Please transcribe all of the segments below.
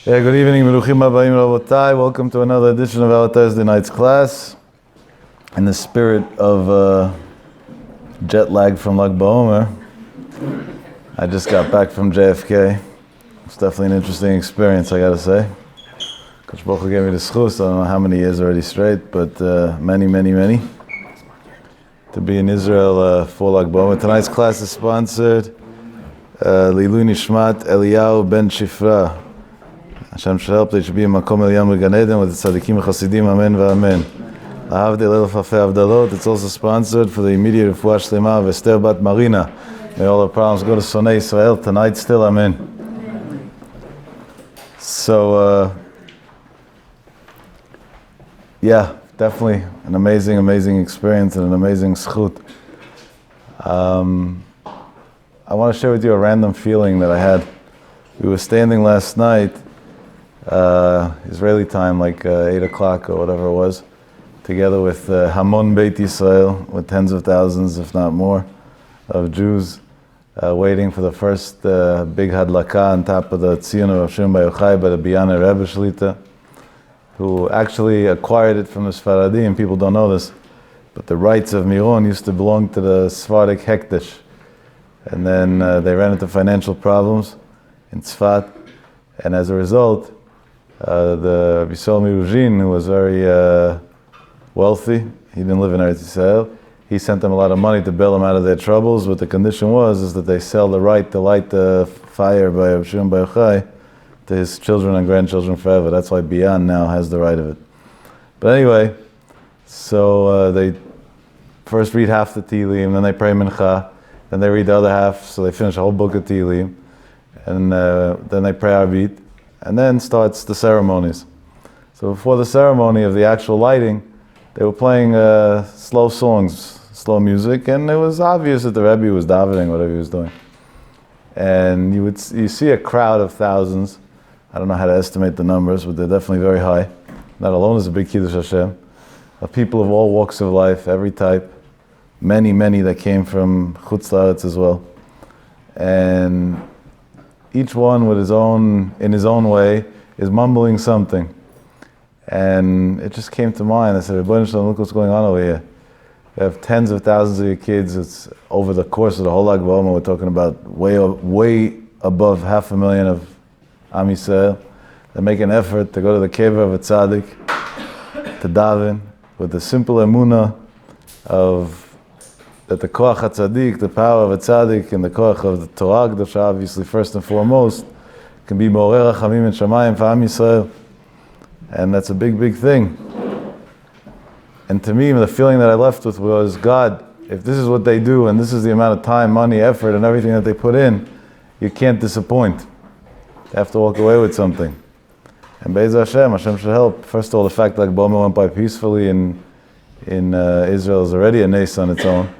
Yeah, good evening, Meruchim Habayim Rabotai. Welcome to another edition of our Thursday night's class. In the spirit of jet lag from Lag BaOmer, I just got back from JFK. It's definitely an interesting experience, I gotta say. Kosh Baruch Hu gave me the schus, I don't know how many years already straight, but many, to be in Israel for Lag BaOmer. Tonight's class is sponsored Lilu Nishmat Eliyahu Ben Shifra. Hashem should help that it should be in Makom Eliyam Gan Eden with the Tzadikim and Chasidim, Amen v'Amen. Ahavdei Leil Fafei Avdalot. It's also sponsored for the immediate Refuah Shlema of Esther Bat Marina. May all our problems go to Sonei Israel tonight still, Amen. So, yeah, definitely an amazing experience and an amazing schut. I want to share with you a random feeling that I had. We were standing last night, Israeli time, like 8 o'clock or whatever it was, together with Hamon Beit Yisrael, with tens of thousands, if not more, of Jews waiting for the first big hadlaka on top of the Tzion of Rav Shimon Bar Yochai by the Biyana Rebbe Shlita, who actually acquired it from the Sfaradim. People don't know this, but the rights of Meron used to belong to the Sephardic Hekdesh. And then they ran into financial problems in Tzfat, and as a result, the Yisrael Miruzhin, who was very wealthy, he didn't live in Eretz Yisrael, he sent them a lot of money to bail them out of their troubles, but the condition was that they sell the right to light the fire by Rav Shimon Bar Yochai to his children and grandchildren forever. That's why Biyan now has the right of it. But anyway, so they first read half the Tehillim, then they pray Mincha, then they read the other half, so they finish a whole book of Tehillim, and then they pray Arvit, and then starts the ceremonies. So before the ceremony of the actual lighting, they were playing slow songs, slow music, and it was obvious that the Rebbe was davening, whatever he was doing. And you see a crowd of thousands. I don't know how to estimate the numbers, but they're definitely very high. That alone is a big Kiddush Hashem. Of people of all walks of life, every type. Many that came from Chutz La'aretz as well. And each one in his own way, is mumbling something. And it just came to mind. I said, Rebbeinu Shalom, look what's going on over here. You have tens of thousands of your kids. It's over the course of the whole Lag BaOmer. We're talking about way above 500,000 of Am Yisrael. They make an effort to go to the kever of a tzaddik, to daven, with the simple emunah of that the koach HaTzadik, the power of a tzaddik, and the koach of the Torah Kedusha, obviously first and foremost, can be Mo'orei Rachamim and Shamayim for Am Yisrael. And that's a big thing. And to me, the feeling that I left with was, God, if this is what they do, and this is the amount of time, money, effort, and everything that they put in, you can't disappoint. You have to walk away with something. And Be'ez Hashem should help. First of all, the fact that Lag BaOmer went by peacefully in Israel is already a nace on its own.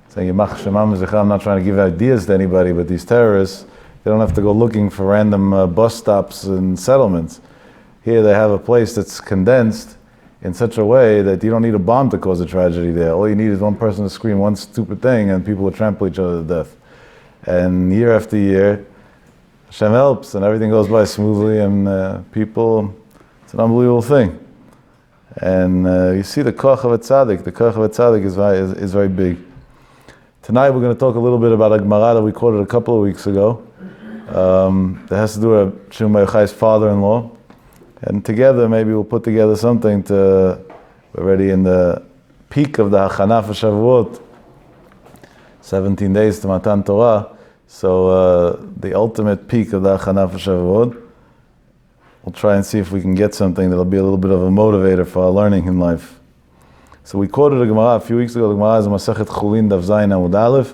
Saying, I'm not trying to give ideas to anybody, but these terrorists, they don't have to go looking for random bus stops and settlements. Here they have a place that's condensed in such a way that you don't need a bomb to cause a tragedy there. All you need is one person to scream one stupid thing and people will trample each other to death. And year after year, Hashem helps and everything goes by smoothly, and people, it's an unbelievable thing. And you see the koach of a tzaddik. The koach of a tzaddik is very big. Tonight we're going to talk a little bit about a Gemara that we quoted a couple of weeks ago. That has to do with Rav Shimon Bar Yochai's father-in-law. And together maybe we'll put together something we're already in the peak of the Hachana for Shavuot. 17 days to Matan Torah. So the ultimate peak of the Hachana for Shavuot. We'll try and see if we can get something that'll be a little bit of a motivator for our learning in life. So we quoted a Gemara a few weeks ago. The Gemara is Masechet Chulin Daf Zayin Amud Aleph.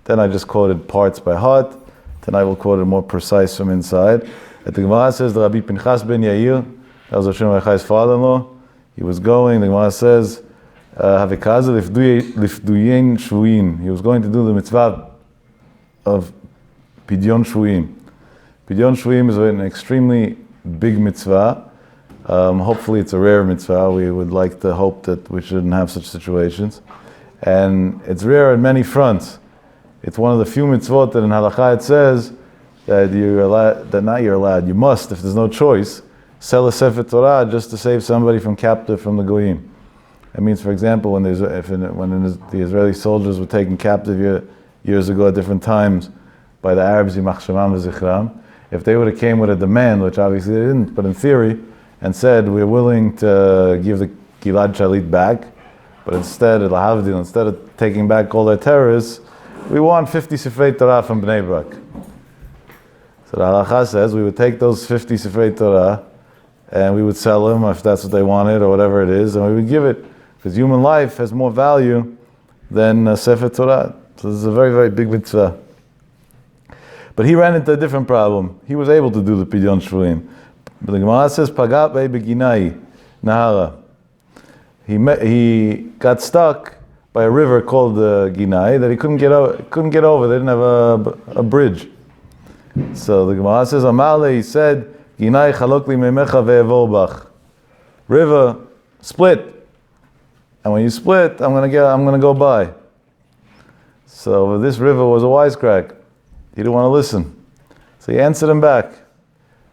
Then I just quoted parts by heart. Tonight we'll quote it more precise from inside. The Gemara says the Rabbi Pinchas ben Yair, that was Rav Shimon Bar Yochai's father-in-law. He was going. The Gemara says, Havikaza lifduyen shvuin. He was going to do the mitzvah of Pidyon Shvuim. Pidyon Shvuim is an extremely big mitzvah. Hopefully it's a rare mitzvah. We would like to hope that we shouldn't have such situations. And it's rare on many fronts. It's one of the few mitzvot that in halakha it says that you must, if there's no choice, sell a Sefer Torah just to save somebody from captive from the Goyim. It means, for example, when the Israeli soldiers were taken captive years ago at different times by the Arabs, Yimach Shemam v'Zichram, if they would have came with a demand, which obviously they didn't, but in theory, and said, we're willing to give the Gilad Shalit back, but instead of taking back all their terrorists, we want 50 Sifrei Torah from Bnei Brak. So the halacha says we would take those 50 Sifrei Torah and we would sell them if that's what they wanted or whatever it is, and we would give it. Because human life has more value than Sefer Torah. So this is a very, very big mitzvah. But he ran into a different problem. He was able to do the Pidyon Shvuim. But the Gemara says, Pagat bei beginai, Nahara. He got stuck by a river called the Ginai that he couldn't get over. They didn't have a bridge. So the Gemara says, Amale, he said, Ginai chalok li memecha ve'evor bach. River, split. And when you split, I'm gonna go by. So this river was a wisecrack. He didn't want to listen. So he answered him back.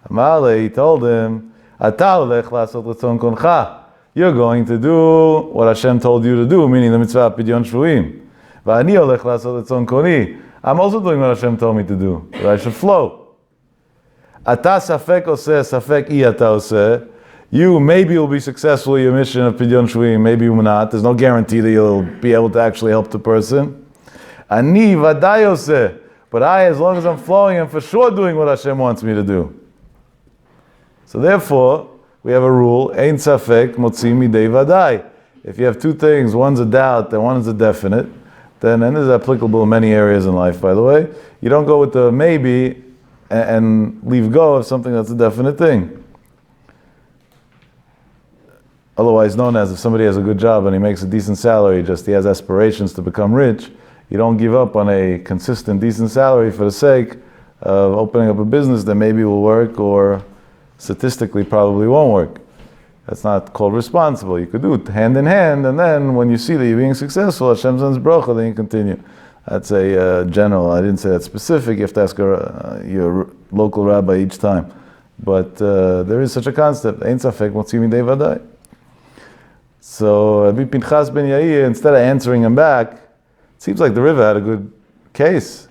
Amale, he told him, Ata olech lasot retzon koncha. You're going to do what Hashem told you to do, meaning the mitzvah Pidyon Shvuim. Va'ani olech lasot retzon koni. I'm also doing what Hashem told me to do, that I should flow. Ata safek oseh, safek I ata oseh. You maybe will be successful in your mission of Pidyon Shvuim, maybe you will not. There's no guarantee that you'll be able to actually help the person. Ani vaday oseh. But I, as long as I'm flowing, I'm for sure doing what Hashem wants me to do. So therefore, we have a rule, Ein Safek Motzi Midei Vadai. If you have two things, one's a doubt and one is a definite, then, and this is applicable in many areas in life, by the way, you don't go with the maybe and leave go of something that's a definite thing. Otherwise known as, if somebody has a good job and he makes a decent salary, just he has aspirations to become rich, you don't give up on a consistent, decent salary for the sake of opening up a business that maybe will work or statistically probably won't work. That's not called responsible. You could do it hand in hand, and then when you see that you're being successful, Hashem sends bracha, then you continue. That's a general. I didn't say that specific. You have to ask your local rabbi each time. But there is such a concept. Ein safek motzi midei vadai. So Rabbi Pinchas ben Yair, instead of answering him back, it seems like the river had a good case.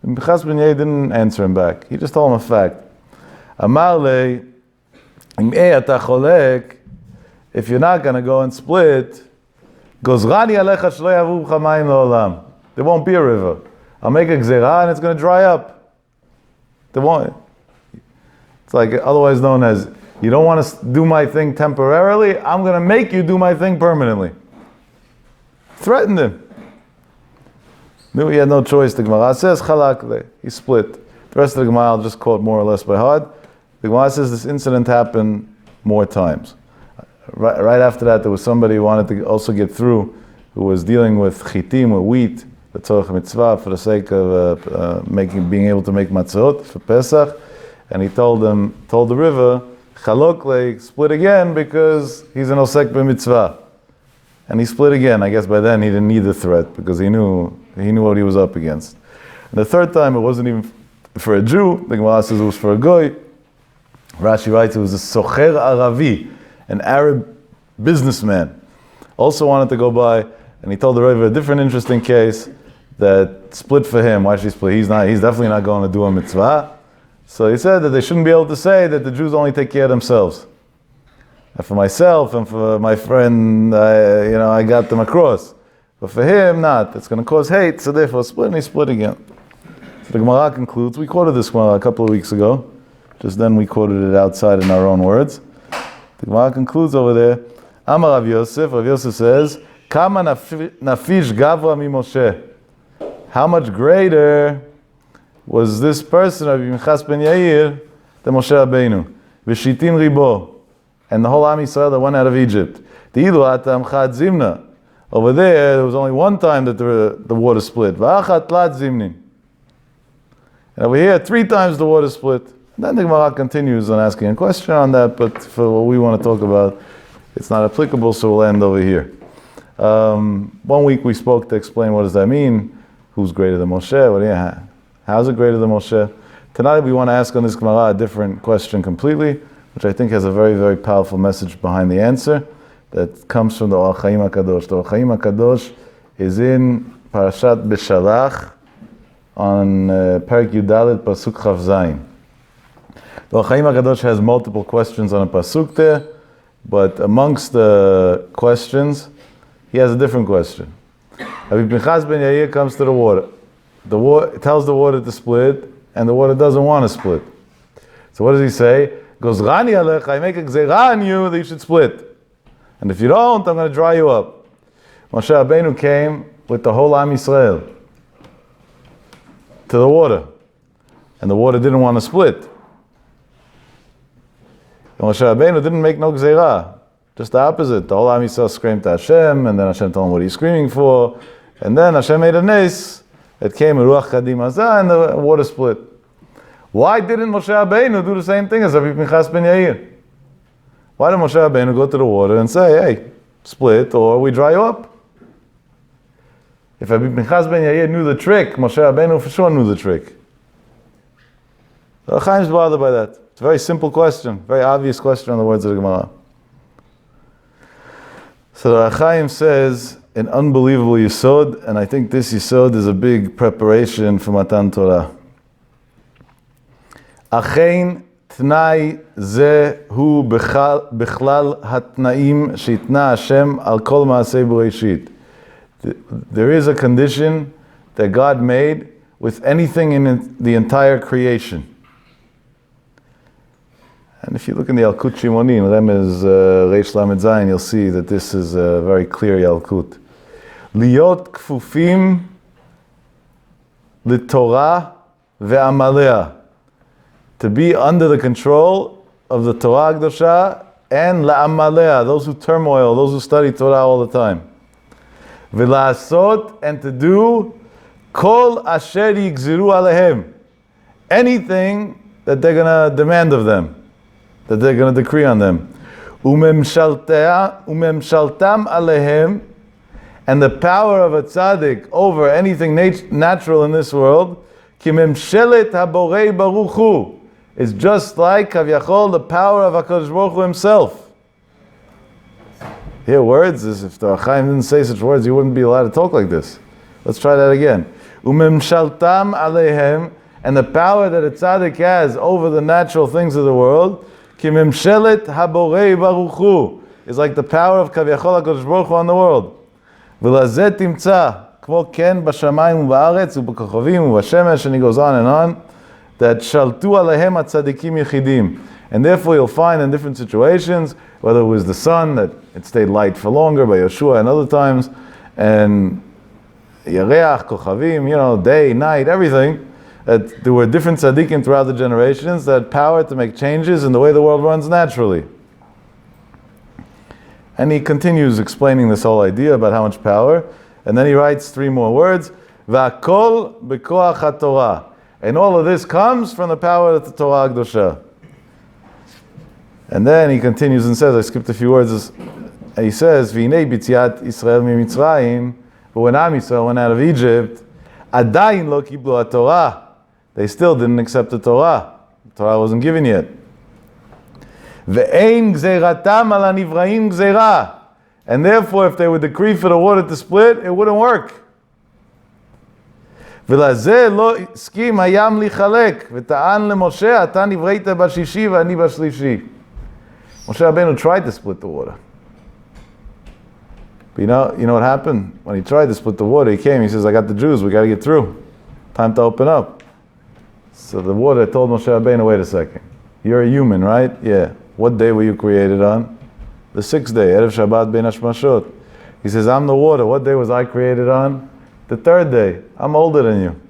Pinchas ben Yair didn't answer him back. He just told him a fact. Amar le, if you're not going to go and split, gozrani alecha shlo yavu b'cha mayim la'olam. There won't be a river. I'll make a gzera and it's going to dry up. There won't. It's like otherwise known as, you don't want to do my thing temporarily, I'm going to make you do my thing permanently. Threatened him. Knew he had no choice. The Gemara says, chalak, he split. The rest of the Gemara I'll just quote more or less by heart. The Gemara says this incident happened more times. Right after that, there was somebody who wanted to also get through, who was dealing with chitim, with wheat, the tzorach mitzvah, for the sake of being able to make matzot for Pesach, and he told the river, chalok, split again because he's an osek b'mitzvah, and he split again. I guess by then he didn't need the threat because he knew what he was up against. And the third time, it wasn't even for a Jew. The Gemara says it was for a goy. Rashi writes it was a socher Aravi, an Arab businessman, also wanted to go by, and he told the Rebbe a different interesting case that split for him. Why should he split? He's definitely not going to do a mitzvah. So he said that they shouldn't be able to say that the Jews only take care of themselves. And for myself and for my friend, I got them across. But for him, not. It's going to cause hate, so therefore split, and he split again. So the Gemara concludes, we quoted this Gemara a couple of weeks ago, just then we quoted it outside in our own words. The Gemara concludes over there, Amar Rav Yosef says, Kama nafish gavra mi Moshe. How much greater was this person, Rabbi Pinchas ben Yair, than Moshe Rabbeinu? V'shitin ribo. And the whole Am Yisrael that went out of Egypt. Di'ilu atam chad zimna. Over there was only one time that the water split. V'achat tlat zimnin. And over here, 3 times the water split. And then the Gemara continues on asking a question on that, but for what we want to talk about, it's not applicable, so we'll end over here. 1 week we spoke to explain what does that mean. Who's greater than Moshe? How's it greater than Moshe? Tonight we want to ask on this Gemara a different question completely, which I think has a very, very powerful message behind the answer that comes from the Or HaChaim HaKadosh. The Or HaChaim HaKadosh is in Parashat Beshalach on Perek Yudalet Pasuk Chav Zayin. The Or HaChaim HaKadosh has multiple questions on a pasuk there, but amongst the questions, he has a different question. Rabbi Pinchas ben Yair comes to the water. The water tells the water to split, and the water doesn't want to split. So what does he say? He goes, Rani alech, I make a gzeira on you that you should split. And if you don't, I'm going to dry you up. Moshe Rabbeinu came with the whole Am Yisrael to the water, and the water didn't want to split. And Moshe Rabbeinu didn't make no gzeira. Just the opposite. The whole Am Yisrael screamed to Hashem, and then Hashem told him what he's screaming for, and then Hashem made a nes. It came a ruach kadim hazah, and the water split. Why didn't Moshe Rabbeinu do the same thing as Rabbi Pinchas ben Yair? Why did Moshe Rabbeinu go to the water and say, hey, split, or we dry you up? If Rabbi Pinchas ben Yair knew the trick, Moshe Rabbeinu for sure knew the trick. The Chaim's bothered by that. It's a very simple question, very obvious question on the words of the Gemara. So the Chaim says an unbelievable yisod, and I think this yisod is a big preparation for Matan Torah. Achein tnai ze hu bechlal hatnaim sheitna Hashem al kol maaseh b'reishit. There is a condition that God made with anything in the entire creation. And if you look in the Yalkut Shimonim, Remez Reish Lamed Zayin, you'll see that this is a very clear Yalkut. Liot kfufim liTorah ve'amalea. To be under the control of the Torah Kedosha and la'amalea, those who turmoil, those who study Torah all the time. V'la'asot, and to do kol asher yigziru alehem. Anything that they're going to demand of them, that they're going to decree on them. Umemshaltam alehem, and the power of a tzaddik over anything natural in this world, ki memshelet haborei baruch hu, is just like Kavyachol, the power of HaKadosh Baruch Hu himself. Hear words, as if the Chaim didn't say such words, you wouldn't be allowed to talk like this. Let's try that again. Umemshaltam alehem, and the power that a tzaddik has over the natural things of the world, Ki memshelet haborei baruch hu, is like the power of Kavyachol HaKadosh Baruch Hu on the world. V'lazeh timtza, kmo ken b'shamayim u'ba'aretz u'b'kochavim u'b'shemesh, and he goes on, that shaltu alehem atzadikim yechidim. And therefore you'll find in different situations, whether it was the sun, that it stayed light for longer by Yeshua and other times, and yareach, kochavim, day, night, everything, that there were different tzaddikim throughout the generations that had power to make changes in the way the world runs naturally. And he continues explaining this whole idea about how much power, and then he writes three more words, V'akol b'koach haTorah. And all of this comes from the power of the Torah Kedosha. And then he continues and says, I skipped a few words, he says, V'inei b'tziat Yisrael miMitzrayim, but when Am Yisrael went out of Egypt, Adayin lo kiblu haTorah. They still didn't accept the Torah. The Torah wasn't given yet. Ve'ein gzeiratam ala nivraim gzeira. And therefore, if they would decree for the water to split, it wouldn't work. V'lazeh lo iskim hayam lichalek. V'ta'an leMoshe, ata nivreita bashishi v'ani bashlishi. Moshe Rabbeinu tried to split the water. But you know what happened? When he tried to split the water, he came, he says, I got the Jews, we got to get through. Time to open up. So the water told Moshe Rabbeinu, wait a second. You're a human, right? Yeah. What day were you created on? The sixth day, Erev Shabbat Ben Hashmashot. He says, I'm the water. What day was I created on? The third day. I'm older than you.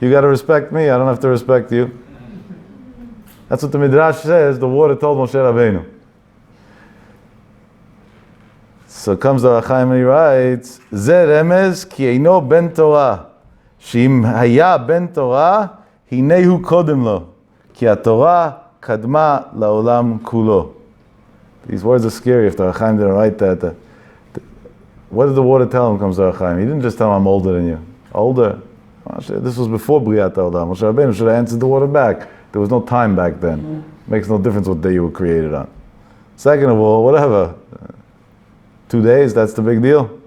You got to respect me. I don't have to respect you. That's what the Midrash says. The water told Moshe Rabbeinu. So comes the Chaim and he writes, Ze remez ki eino ben Torah. She'im haya ben Torah, hinehu kodem lo. Ki ha-Torah kadma la'olam kulo. These words are scary if the Chaim didn't write that. What did the water tell him, comes the Chaim? He didn't just tell him, I'm older than you. Older? This was before Briyat Ha'olam. Moshe Rabbeinu should have answered the water back. There was no time back then. Makes no difference what day you were created on. Second of all, whatever. 2 days, that's the big deal.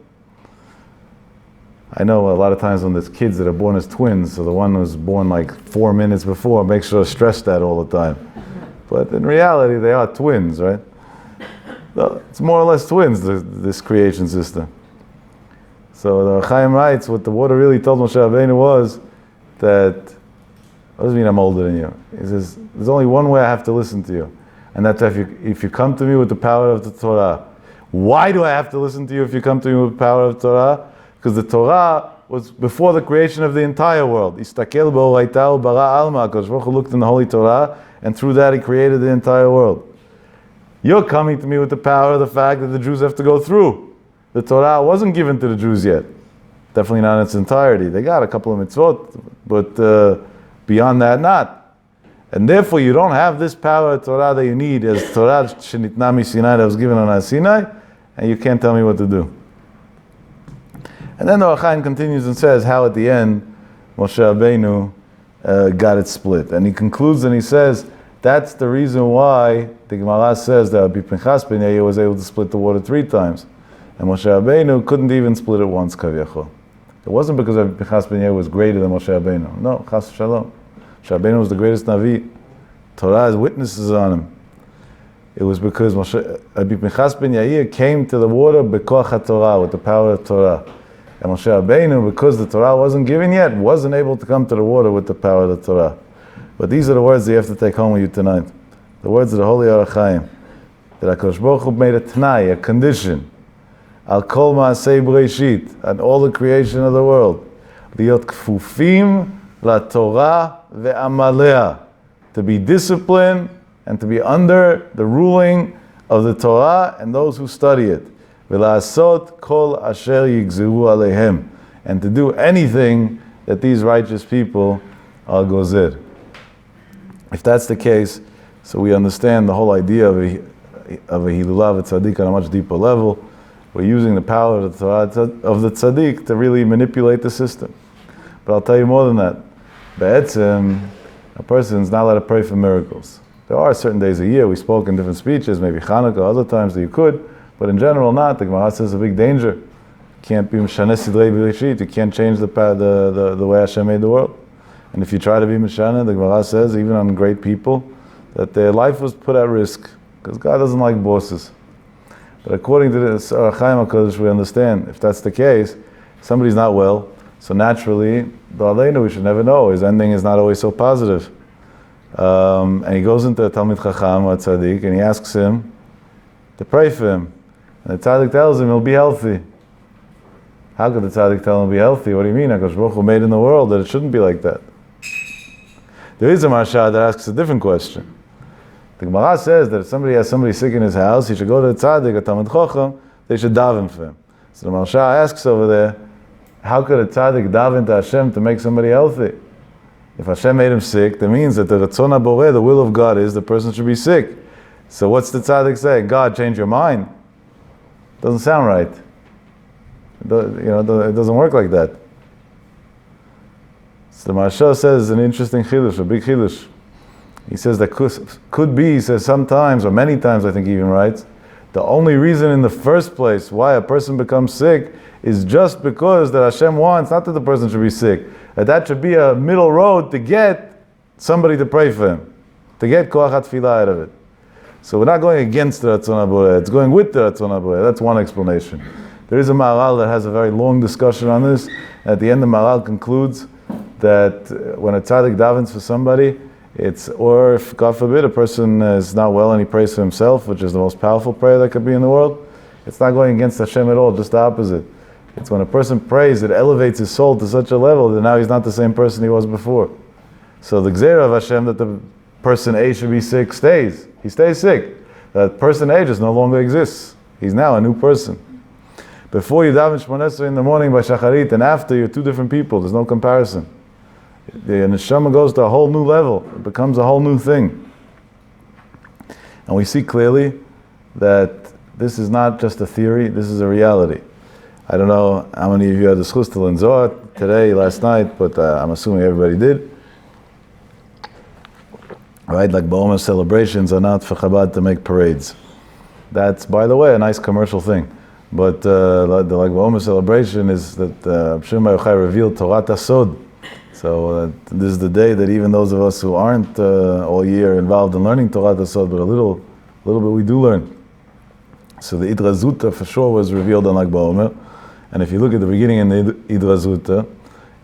I know a lot of times when there's kids that are born as twins, so the one who's born like 4 minutes before makes sure to stress that all the time. But in reality, they are twins, right? It's more or less twins, this creation system. So the Chaim writes, what the water really told Moshe Rabbeinu was that, what does it mean I'm older than you? He says, there's only one way I have to listen to you. And that's if you come to me with the power of the Torah. Why do I have to listen to you if you come to me with the power of the Torah? Because the Torah was before the creation of the entire world. Istakel b'oraitahu bara alma. HaKadosh Baruch Hu looked in the Holy Torah, and through that he created the entire world. You're coming to me with the power of the fact that the Jews have to go through. The Torah wasn't given to the Jews yet. Definitely not in its entirety. They got a couple of mitzvot, but beyond that, not. And therefore, you don't have this power of Torah that you need as Torah shenitna mi Sinai that was given on Sinai, and you can't tell me what to do. And then the Ohr HaChaim continues and says how at the end Moshe Rabbeinu got it split. And he concludes and he says that's the reason why the Gemara says that Rabbi Pinchas ben Yair was able to split the water 3 times. And Moshe Rabbeinu couldn't even split it once, Kaviyachol. It wasn't because Rabbi Pinchas ben Yair was greater than Moshe Rabbeinu. No, Chas Shalom. Moshe Rabbeinu was the greatest Navi. Torah has witnesses on him. It was because Rabbi Pinchas ben Yair came to the water b'koach HaTorah, with the power of Torah. And Moshe Rabbeinu, because the Torah wasn't given yet, wasn't able to come to the water with the power of the Torah. But these are the words that you have to take home with you tonight. The words of the Holy Ohr HaChaim. That HaKadosh Baruch Hu made a t'nai, a condition. Al kol ma'asei b'reishit, and all the creation of the world. Liot kfufim la Torah ve'amalea. To be disciplined and to be under the ruling of the Torah and those who study it. V'la'asot kol asher yigzeru aleihem, and to do anything that these righteous people are gozer. If that's the case, so we understand the whole idea of a hilulah of a tzaddik on a much deeper level. We're using the power of the Torah of the tzaddik to really manipulate the system. But I'll tell you more than that. Be'etzem, a person is not allowed to pray for miracles. There are certain days a year, we spoke in different speeches, maybe Hanukkah, other times that you could, but in general not. The Gemara says a big danger. You can't be Mishaneh Sidrei B'Reshit, you can't change the way Hashem made the world. And if you try to be Mishaneh, the Gemara says, even on great people, that their life was put at risk, because God doesn't like bosses. But according to the Ohr HaChaim HaKadosh, we understand, if that's the case, somebody's not well, so naturally, we should never know. His ending is not always so positive. And he goes into a Talmid Chacham or Tzaddik, and he asks him to pray for him. And the Tzaddik tells him he'll be healthy. How could the Tzaddik tell him he'll be healthy? What do you mean? HaKadosh Baruch Hu made in the world that it shouldn't be like that. There is a Marsha that asks a different question. The Gemara says that if somebody has somebody sick in his house, he should go to the Tzaddik, a Talmid Chacham, they should daven for him. So the Marsha asks over there, how could a Tzaddik daven to Hashem to make somebody healthy? If Hashem made him sick, that means that the Ratzon HaBoreh, the will of God is the person should be sick. So what's the Tzaddik say? God, change your mind. Doesn't sound right. It doesn't work like that. So the Maharsha says an interesting chidush, a big chidush. He says that could be, he says sometimes, or many times I think he even writes, the only reason in the first place why a person becomes sick is just because that Hashem wants, not that the person should be sick, that should be a middle road to get somebody to pray for him, to get koach tefillah out of it. So we're not going against the Ratzon HaBoreh, it's going with the Ratzon HaBoreh. That's one explanation. There is a Maharal that has a very long discussion on this. At the end, the Maharal concludes that when a tzaddik davens for somebody, or if, God forbid, a person is not well and he prays for himself, which is the most powerful prayer that could be in the world, it's not going against Hashem at all, just the opposite. It's when a person prays, it elevates his soul to such a level that now he's not the same person he was before. So the Gzeira of Hashem that the person A should be sick stays. He stays sick. That person A just no longer exists. He's now a new person. Before you daven Shmoneh Esrei in the morning by Shacharit, and after, you're two different people. There's no comparison. The neshama goes to a whole new level. It becomes a whole new thing. And we see clearly that this is not just a theory, this is a reality. I don't know how many of you had the schus to learn Zohar today, last night, but I'm assuming everybody did. Right, like Ba'omer celebrations are not for Chabad to make parades. That's, by the way, a nice commercial thing. But the like Ba'omer celebration is that Shimon Bar Yochai revealed Torah Tasod. So this is the day that even those of us who aren't all year involved in learning Torah Tasod, but a little bit we do learn. So the Idra Zuta for sure was revealed on Lag Ba'omer. And if you look at the beginning in the Idra Zuta,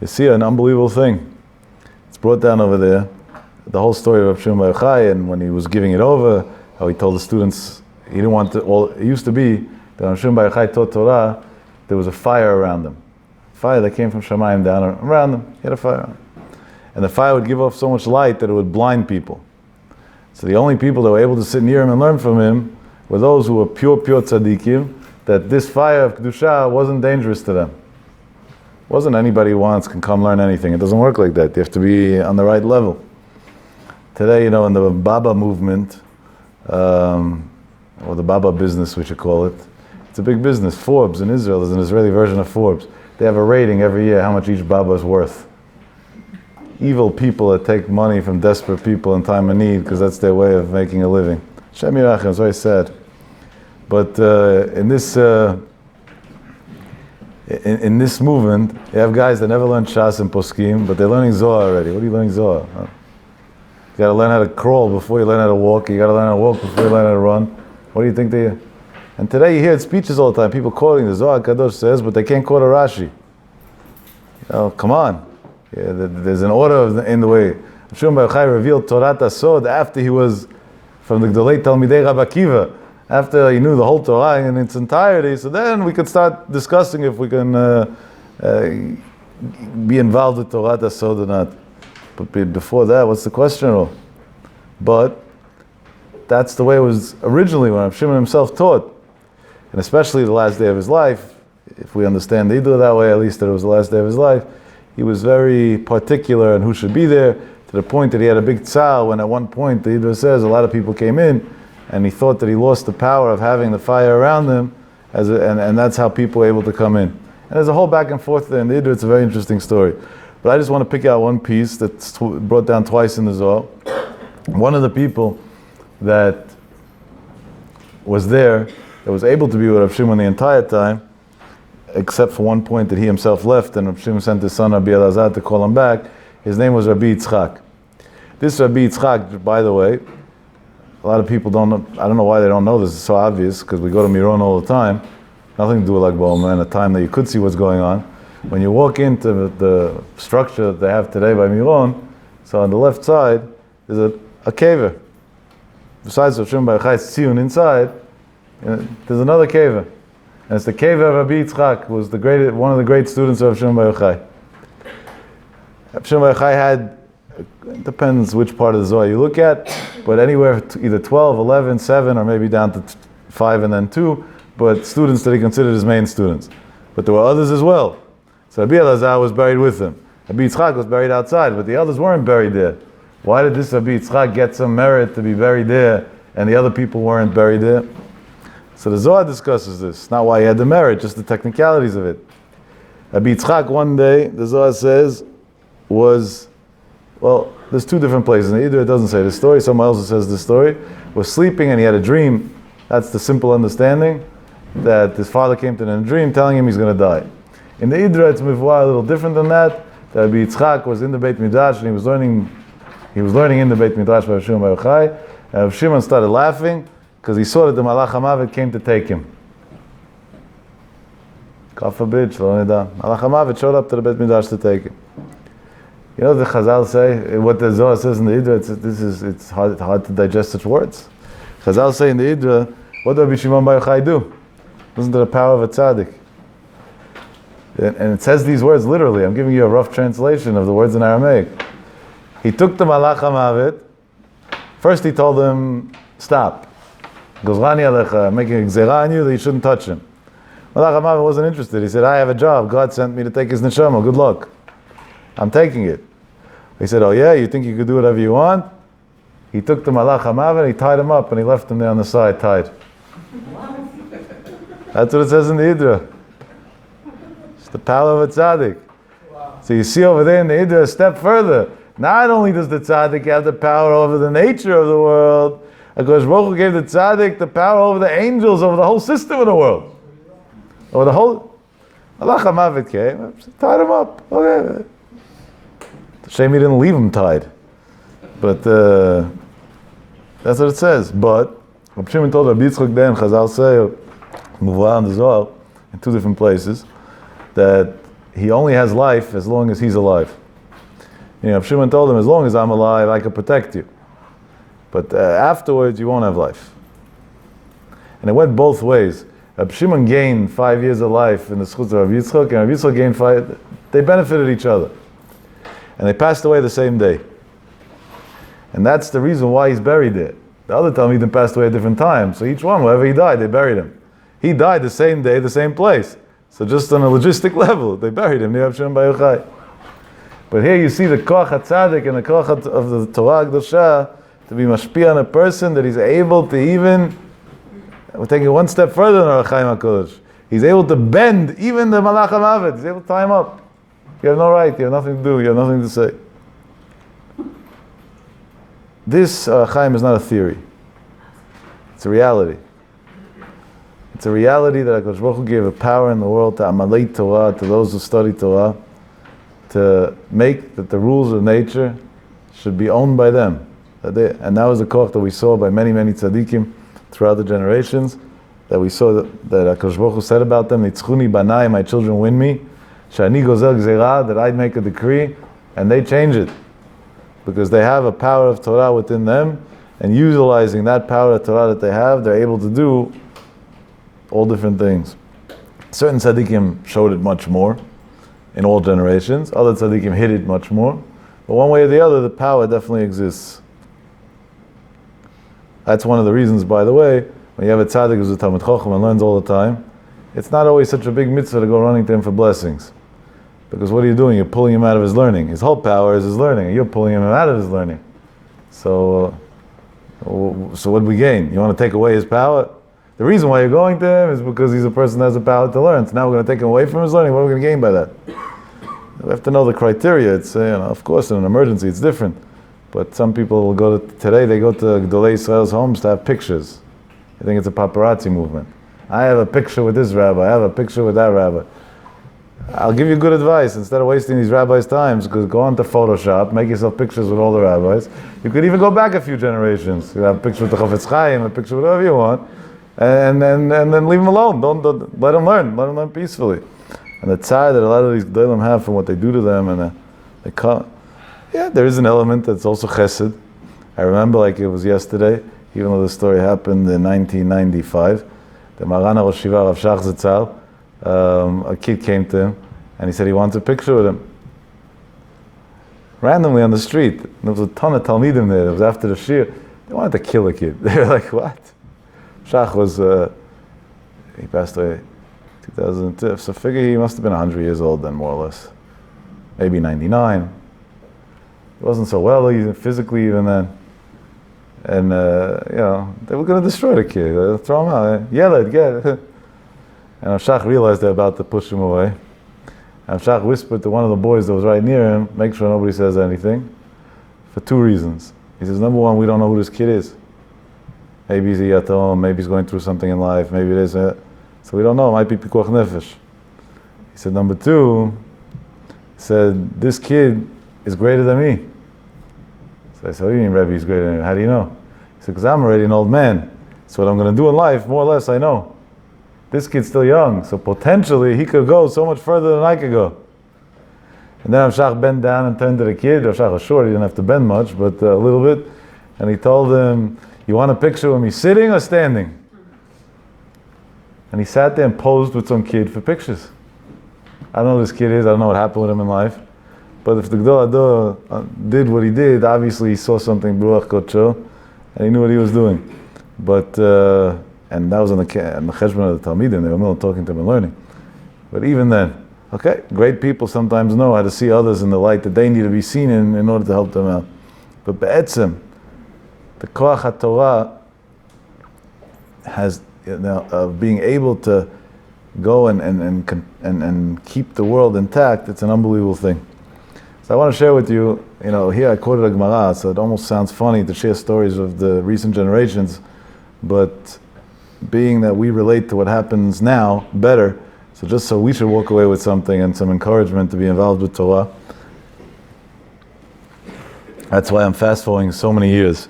you see an unbelievable thing. It's brought down over there. The whole story of Shimon Bar Yochai, and when he was giving it over, how he told the students he didn't want to. Well, it used to be that when Shimon Bar Yochai taught Torah, there was a fire around him, fire that came from Shamayim down around him. He had a fire, and the fire would give off so much light that it would blind people. So the only people that were able to sit near him and learn from him were those who were pure tzaddikim. That this fire of kedusha wasn't dangerous to them. It wasn't anybody who wants can come learn anything. It doesn't work like that. You have to be on the right level. Today, in the Baba movement, or the Baba business, we should call it, it's a big business. Forbes in Israel, there's an Israeli version of Forbes. They have a rating every year how much each Baba is worth. Evil people that take money from desperate people in time of need because that's their way of making a living. Shem Yirachem, it's very sad. But in this movement, you have guys that never learned Shas and Poskim, but they're learning Zohar already. What are you learning Zohar? Huh? You got to learn how to crawl before you learn how to walk. You got to learn how to walk before you learn how to run. What do you think they? And today you hear speeches all the time. People quoting the Zohar Kadosh says, but they can't quote a Rashi. Come on. Yeah, there's an order in the way. Shimon Bar Yochai revealed Torah Tasod after he was from the Gdolei Talmidei Rabbi Akiva. After he knew the whole Torah in its entirety, so then we could start discussing if we can be involved with Torah Tasod or not. But before that, what's the question? But that's the way it was originally when Shimon himself taught. And especially the last day of his life, if we understand the Idra that way, at least that it was the last day of his life, he was very particular on who should be there, to the point that he had a big tzar when at one point, the Idra says, a lot of people came in, and he thought that he lost the power of having the fire around him, and that's how people were able to come in. And there's a whole back and forth there in the Idra. It's a very interesting story. But I just want to pick out one piece that's brought down twice in the Zohar. One of the people that was there, that was able to be with Rav Shimon the entire time, except for one point that he himself left, and Rav Shimon sent his son Rabbi Elazar to call him back. His name was Rabbi Yitzchak. This Rabbi Yitzchak, by the way, a lot of people don't know, I don't know why they don't know this, it's so obvious, because we go to Meron all the time, nothing to do with Lag Ba'omer, and a time that you could see what's going on. When you walk into the structure that they have today by Meron, so on the left side, there's a kever. Besides Rav Shimon Bar Yochai's tziyun inside, there's another kever. And it's the kever of Rabbi Yitzchak, who was one of the great students of Rav Shimon Bar Yochai. Rav Shimon Bar Yochai had, it depends which part of the Zohar you look at, but anywhere either 12, 11, 7, or maybe down to 5 and then 2, but students that he considered his main students. But there were others as well. So Rabbi Elazar was buried with him. Rabbi Yitzchak was buried outside, but the others weren't buried there. Why did this Rabbi Yitzchak get some merit to be buried there, and the other people weren't buried there? So the Zohar discusses this. Not why he had the merit, just the technicalities of it. Rabbi Yitzchak one day, the Zohar says, there's two different places. Either it doesn't say the story, someone else says the story, was sleeping and he had a dream. That's the simple understanding, that his father came to him in a dream telling him he's going to die. In the Idra, it's mivua a little different than that. That Rabbi Yitzchak was in the Beit Midrash and he was learning in the Beit Midrash by Rav Shimon Bar Yochai. And Rav Shimon started laughing because he saw that the Malach HaMavet came to take him. God forbid, Shalom Nida. Malach HaMavet showed up to the Beit Midrash to take him. You know what the Chazal say? What the Zohar says in the Idra, it's hard to digest such words. Chazal say in the Idra, what did Rabbi Shimon Bar Yochai do? Listen to the power of a tzaddik. And it says these words literally. I'm giving you a rough translation of the words in Aramaic. He took the Malach HaMavet. First he told him, stop. Gozrani alecha, making a gzera on you that you shouldn't touch him. Malach HaMavet wasn't interested. He said, I have a job. God sent me to take his neshama. Good luck. I'm taking it. He said, oh yeah, you think you could do whatever you want? He took the Malach HaMavet, he tied him up, and he left him there on the side, tied. That's what it says in the Idra. It's the power of a tzaddik. Wow. So you see over there in the Iyar a step further. Not only does the tzaddik have the power over the nature of the world, HaKadosh Baruch Hu gave the tzaddik the power over the angels, over the whole system of the world. Over the whole... Allah HaMavet came, tied him up. Okay. It's a shame he didn't leave him tied. But that's what it says. But Reb Shimon told Rabbi Yitzchak then, Chazal say, Muvah as well, in two different places, that he only has life as long as he's alive. You know, Reb Shimon told him, as long as I'm alive, I can protect you. But afterwards, you won't have life. And it went both ways. Reb Shimon gained 5 years of life in the schutz of Rabbi Yitzchak, and Rabbi Yitzchak gained 5. They benefited each other. And they passed away the same day. And that's the reason why he's buried there. The other Talmidim passed away at different times. So each one, wherever he died, they buried him. He died the same day, the same place. So just on a logistic level, they buried him near Reb Shimon Bar Yochai. But here you see the koach HaTzadik and the koach of the Torah Kedosha to be mashpia on a person that he's able to even, we're taking one step further than our Chaim HaKodesh. He's able to bend even the Malach HaMavet. He's able to tie him up. You have no right, you have nothing to do, you have nothing to say. This Chaim is not a theory. It's a reality. It's a reality that HaKadosh Baruch Hu gave a power in the world to Amalei Torah, to those who study Torah, to make that the rules of nature should be owned by them. And that was the koach that we saw by many, many tzaddikim throughout the generations, that we saw that HaKadosh Baruch Hu said about them, Nitzchuni banai, my children win me, Shani gozel gzeirah, that I'd make a decree, and they change it. Because they have a power of Torah within them, and utilizing that power of Torah that they have, they're able to do all different things. Certain tzaddikim showed it much more in all generations. Other tzaddikim hid it much more. But one way or the other, the power definitely exists. That's one of the reasons, by the way, when you have a tzaddik who's a Talmid Chacham and learns all the time, it's not always such a big mitzvah to go running to him for blessings. Because what are you doing? You're pulling him out of his learning. His whole power is his learning, and you're pulling him out of his learning. So what do we gain? You want to take away his power? The reason why you're going to him is because he's a person that has the power to learn. So now we're going to take him away from his learning. What are we going to gain by that? We have to know the criteria. It's of course, in an emergency, it's different. But some people will go to, today they go to Gdolei Israel's homes to have pictures. I think it's a paparazzi movement. I have a picture with this rabbi. I have a picture with that rabbi. I'll give you good advice. Instead of wasting these rabbis' times, go on to Photoshop, make yourself pictures with all the rabbis. You could even go back a few generations. You have a picture with the Chofetz Chaim, a picture with whatever you want, and then leave them alone. Don't let them learn. Let them learn peacefully. And the tzar that a lot of these gedolim have from what they do to them, and they come. Yeah, there is an element that's also chesed. I remember like it was yesterday, even though the story happened in 1995. The Maran Rosh Yeshiva Rav Shach Zatzal, a kid came to him and he said he wants a picture with him. Randomly on the street. There was a ton of Talmidim there. It was after the Shir. They wanted to kill a kid. They were like, what? Shach was, he passed away 2002. So figure he must have been 100 years old then, more or less. Maybe 99. He wasn't so well even physically even then. And, they were going to destroy the kid. Throw him out. Yell it, get it. And Shach realized they're about to push him away. And Shach whispered to one of the boys that was right near him, make sure nobody says anything, for two reasons. He says, number one, we don't know who this kid is. Maybe he's a yatom, maybe he's going through something in life, maybe it is. So we don't know, it might be pikuach nefesh. He said, number two, he said, this kid is greater than me. So I said, what do you mean Rebbe is greater than me? How do you know? He said, because I'm already an old man. So what I'm going to do in life, more or less, I know. This kid's still young, so potentially he could go so much further than I could go. And then Shach bent down and turned to the kid. Shach was short, he didn't have to bend much, but a little bit. And he told him, you want a picture of me sitting or standing? And he sat there and posed with some kid for pictures. I don't know who this kid is, I don't know what happened with him in life. But if the Gdol Ador did what he did, obviously he saw something, Baruch Kocho, and he knew what he was doing. But, and that was on the cheshbon of the Talmidim, they were talking to him and learning. But even then, okay, great people sometimes know how to see others in the light that they need to be seen in order to help them out. But be'etzem, the koach HaTorah has, of being able to go and keep the world intact, it's an unbelievable thing. So I want to share with you, here I quoted a Gemara, so it almost sounds funny to share stories of the recent generations, but being that we relate to what happens now better, so just so we should walk away with something and some encouragement to be involved with Torah. That's why I'm fast forwarding so many years.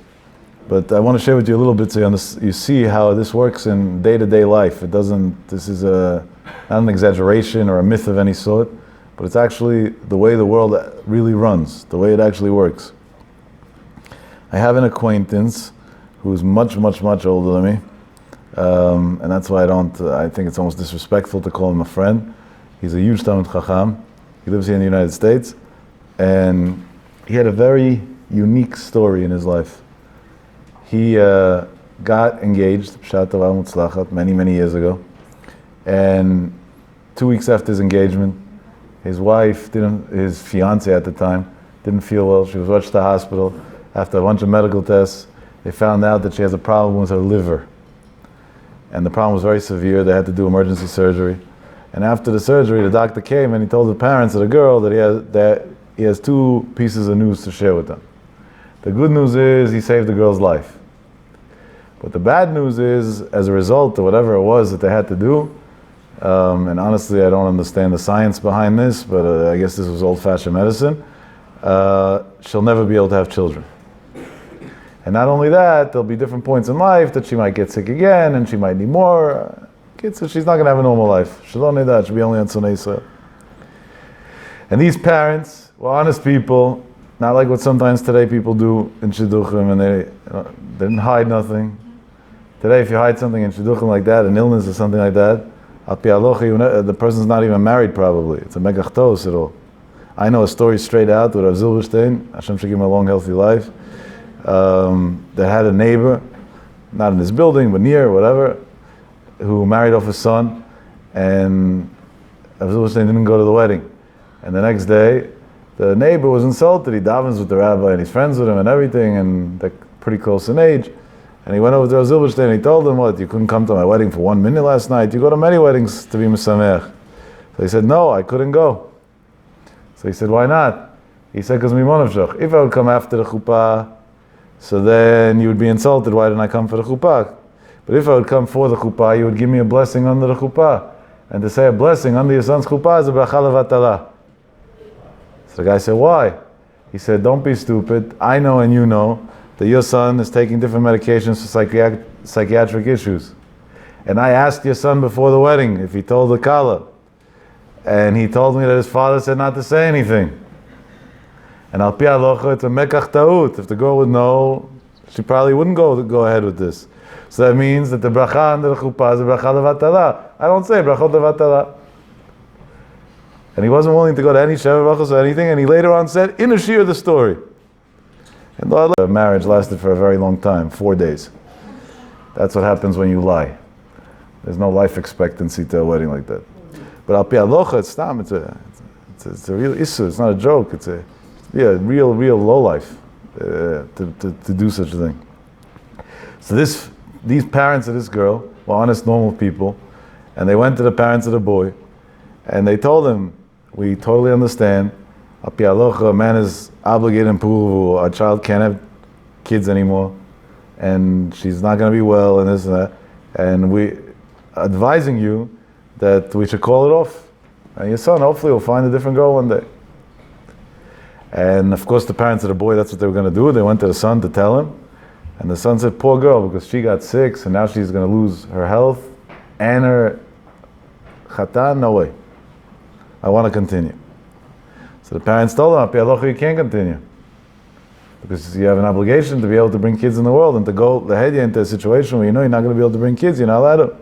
But I want to share with you a little bit so you see how this works in day-to-day life. This is not an exaggeration or a myth of any sort, but it's actually the way the world really runs, the way it actually works. I have an acquaintance who's much, much, much older than me. And that's why I think it's almost disrespectful to call him a friend. He's a huge Talmid Chacham. He lives here in the United States. And he had a very unique story in his life. He got engaged, many, many years ago. And 2 weeks after his engagement, his wife, his fiance at the time, didn't feel well. She was rushed to the hospital. After a bunch of medical tests, they found out that she has a problem with her liver. And the problem was very severe. They had to do emergency surgery. And after the surgery, the doctor came and he told the parents of the girl that he has 2 pieces of news to share with them. The good news is he saved the girl's life. But the bad news is, as a result of whatever it was that they had to do, and honestly I don't understand the science behind this, but I guess this was old-fashioned medicine, she'll never be able to have children. And not only that, there'll be different points in life that she might get sick again, and she might need more kids, so she's not going to have a normal life. She'll only that, she'll be only on Sunday Yisrael. And these parents were honest people, not like what sometimes today people do in Shidduchim, and they didn't hide nothing. Today, if you hide something in Shidduchim like that, an illness or something like that, the person's not even married probably. It's a megachtos at all. I know a story straight out with Rav Zilberstein, Hashem should give him a long, healthy life, that had a neighbor, not in his building, but near, whatever, who married off his son, and Rav Zilberstein didn't go to the wedding. And the next day, the neighbor was insulted. He davens with the rabbi, and he's friends with him and everything, and they're pretty close in age. And he went over to Rav Zilberstein and he told him, what, you couldn't come to my wedding for 1 minute last night? You go to many weddings to be Mesamech. So he said, no, I couldn't go. So he said, why not? He said, because Mimonavshach. If I would come after the chuppah, so then you would be insulted, why didn't I come for the chuppah? But if I would come for the chuppah, you would give me a blessing under the chuppah. And to say a blessing under your son's chuppah is a bracha levatala. So the guy said, why? He said, don't be stupid. I know and you know that your son is taking different medications for psychiatric issues. And I asked your son before the wedding if he told the kala. And he told me that his father said not to say anything. And al pi halacha, it's a mekach ta'ut. If the girl would know, she probably wouldn't go ahead with this. So that means that the bracha under the chuppah is a bracha levatala. I don't say brachot levatala. And he wasn't willing to go to any sheva brachos or anything, and he later on said, in a shir the story. And the marriage lasted for a very long time, 4 days. That's what happens when you lie. There's no life expectancy to a wedding like that. But al pi halacha, it's a real issue. It's not a joke. It's a real low life to do such a thing. So these parents of this girl were honest, normal people, and they went to the parents of the boy, and they told him, we totally understand. Al pi halacha, a man is obligated in Puruvu. Our child can't have kids anymore, and she's not going to be well, and this and that. And we advising you that we should call it off. And your son hopefully will find a different girl one day. And of course, the parents of the boy, that's what they were going to do. They went to the son to tell him, and the son said, "Poor girl, because she got sick, so now she's going to lose her health and her chatan. No way. I want to continue." So the parents told him, "Al pi halacha, you can't continue, because you have an obligation to be able to bring kids in the world, and to go lehead you into a situation where you know you're not going to be able to bring kids, you're not allowed to."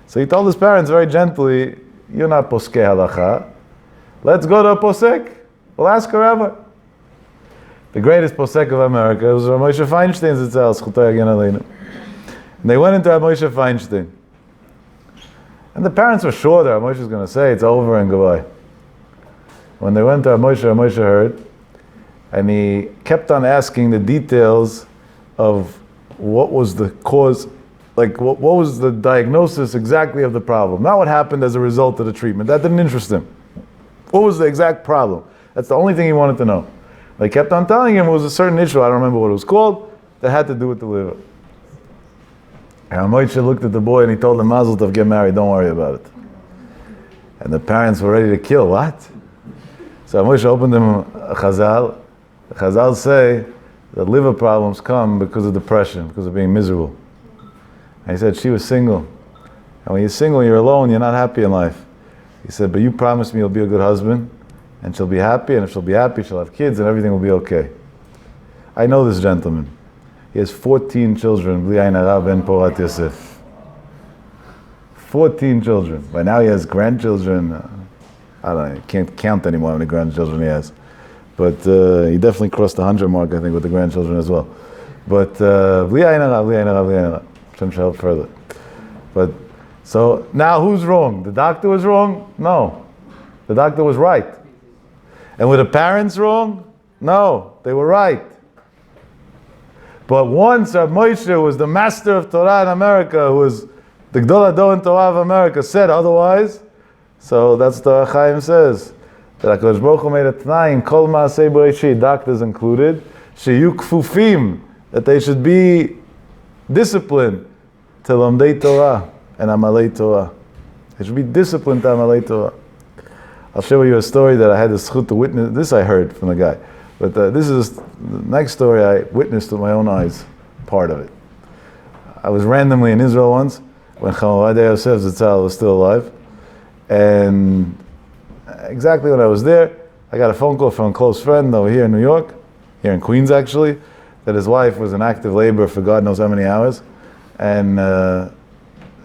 So he told his parents very gently, "You're not poskei halacha. Let's go to a posek. We'll ask a rabbi." The greatest posek of America was Rav Moshe Feinstein Zitzel, Zchuto Yagen Aleinu. And they went into Rav Moshe Feinstein. And the parents were sure that Rav Moshe was going to say, it's over and goodbye. When they went to Rav Moshe heard, and he kept on asking the details of what was the cause Like, what was the diagnosis exactly of the problem? Not what happened as a result of the treatment. That didn't interest him. What was the exact problem? That's the only thing he wanted to know. They kept on telling him it was a certain issue, I don't remember what it was called, that had to do with the liver. And Moshe looked at the boy and he told him, Mazel Tov, get married, don't worry about it. And the parents were ready to kill. What? So Moshe opened him a chazal. The chazal say that liver problems come because of depression, because of being miserable. And he said, she was single. And when you're single, you're alone, you're not happy in life. He said, but you promised me you'll be a good husband, and she'll be happy, and if she'll be happy, she'll have kids, and everything will be okay. I know this gentleman. He has 14 children, Bli Ayin Hara Ben Porat Yosef. 14 children. By now he has grandchildren. I don't know, he can't count anymore how many grandchildren he has. But he definitely crossed the 100 mark, I think, with the grandchildren as well. But Bli Ayin Hara, Bli Ayin Hara, Bli Ayin Hara. Hashem shall help further. But so now who's wrong? The doctor was wrong? No. The doctor was right. And were the parents wrong? No, they were right. But once Rav Moshe was the master of Torah in America, who was the Gdol Hador in Torah of America, said otherwise, so that's the Chaim says, that HaKadosh Baruch Hu made a t'nai in Kol Ma'aseh B'Reshit, doctors included, sheyu kfufim, that they should be disciplined to Lomdei Torah and Amalei Torah. They should be disciplined to Amalei Torah. I'll share with you a story that I had the zchut to witness. This I heard from the guy. But this is the next story I witnessed with my own eyes, part of it. I was randomly in Israel once when Chacham Ovadia Yosef Zatzal was still alive. And exactly when I was there, I got a phone call from a close friend over here in New York, here in Queens actually, that his wife was in active labor for God knows how many hours. And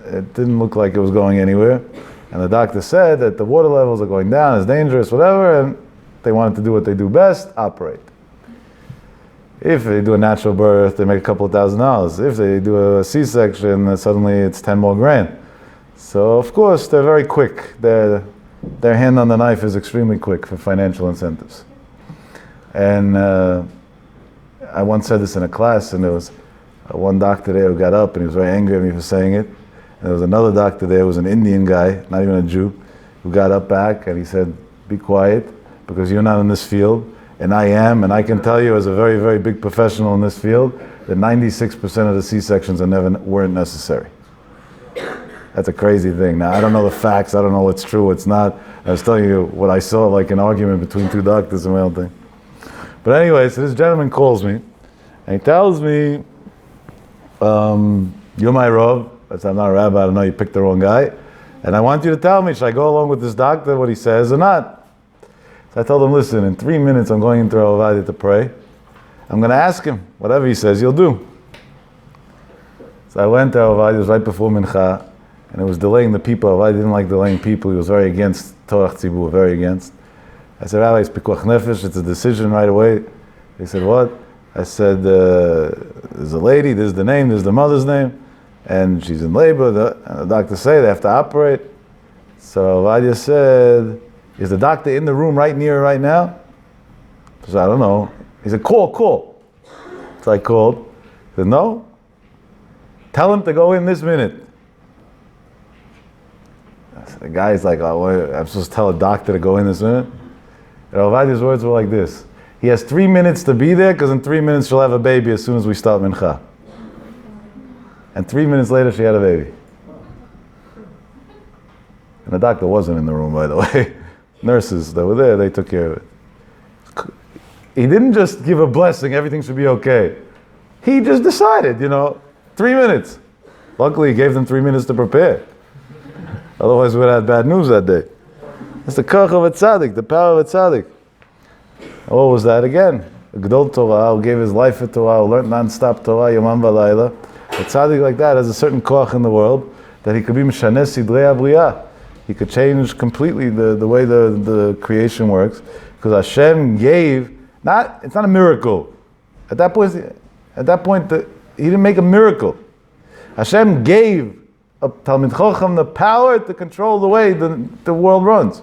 it didn't look like it was going anywhere. And the doctor said that the water levels are going down, it's dangerous, whatever, and they wanted to do what they do best, operate. If they do a natural birth, they make a couple of $1,000. If they do a C-section, suddenly it's 10 more grand. So of course, they're very quick. Their hand on the knife is extremely quick for financial incentives. And I once said this in a class, and there was one doctor there who got up and he was very angry at me for saying it. And there was another doctor there who was an Indian guy, not even a Jew, who got up back and he said, be quiet, because you're not in this field, and I am, and I can tell you as a very, very big professional in this field, that 96% of the C-sections weren't necessary. That's a crazy thing. Now, I don't know the facts, I don't know what's true, what's not. I was telling you what I saw, like an argument between two doctors and my own thing. But anyway, so this gentleman calls me, and he tells me, you're my Rav. I said, I'm not a rabbi, I don't know, you picked the wrong guy. And I want you to tell me, should I go along with this doctor, what he says or not? So I told him, listen, in 3 minutes I'm going into Rav Ovadia to pray. I'm going to ask him, whatever he says, you'll do. So I went to Rav Ovadia, it was right before Mincha, and it was delaying the people. Rav Ovadia didn't like delaying people, he was very against Torah Tzibur, very against. I said, Rabbi, it's Pikuach Nefesh, it's a decision right away. He said, what? I said, there's a lady, there's the name, there's the mother's name, and she's in labor, the doctors say they have to operate. So Ovadia said, is the doctor in the room right near her right now? I said, I don't know. He said, call. So I called. He said, no. Tell him to go in this minute. So the guy's like, oh, I'm supposed to tell a doctor to go in this minute? And Ovadia's words were like this. He has 3 minutes to be there, because in 3 minutes she'll have a baby as soon as we start Mincha. And 3 minutes later she had a baby. And the doctor wasn't in the room, by the way. Nurses that were there, they took care of it. He didn't just give a blessing, everything should be okay. He just decided, 3 minutes. Luckily he gave them 3 minutes to prepare. Otherwise we would have had bad news that day. It's the koach of a tzaddik, the power of a tzaddik. What was that again? A Gdol Torah who gave his life for Torah, who learned non-stop Torah, Yomam V'Layla. A tzaddik like that has a certain koach in the world that he could be Mishaneh Sidrei HaBriyah. He could change completely the way the creation works. Because Hashem gave, it's not a miracle. At that point, he didn't make a miracle. Hashem gave a Talmid Chacham the power to control the way the world runs.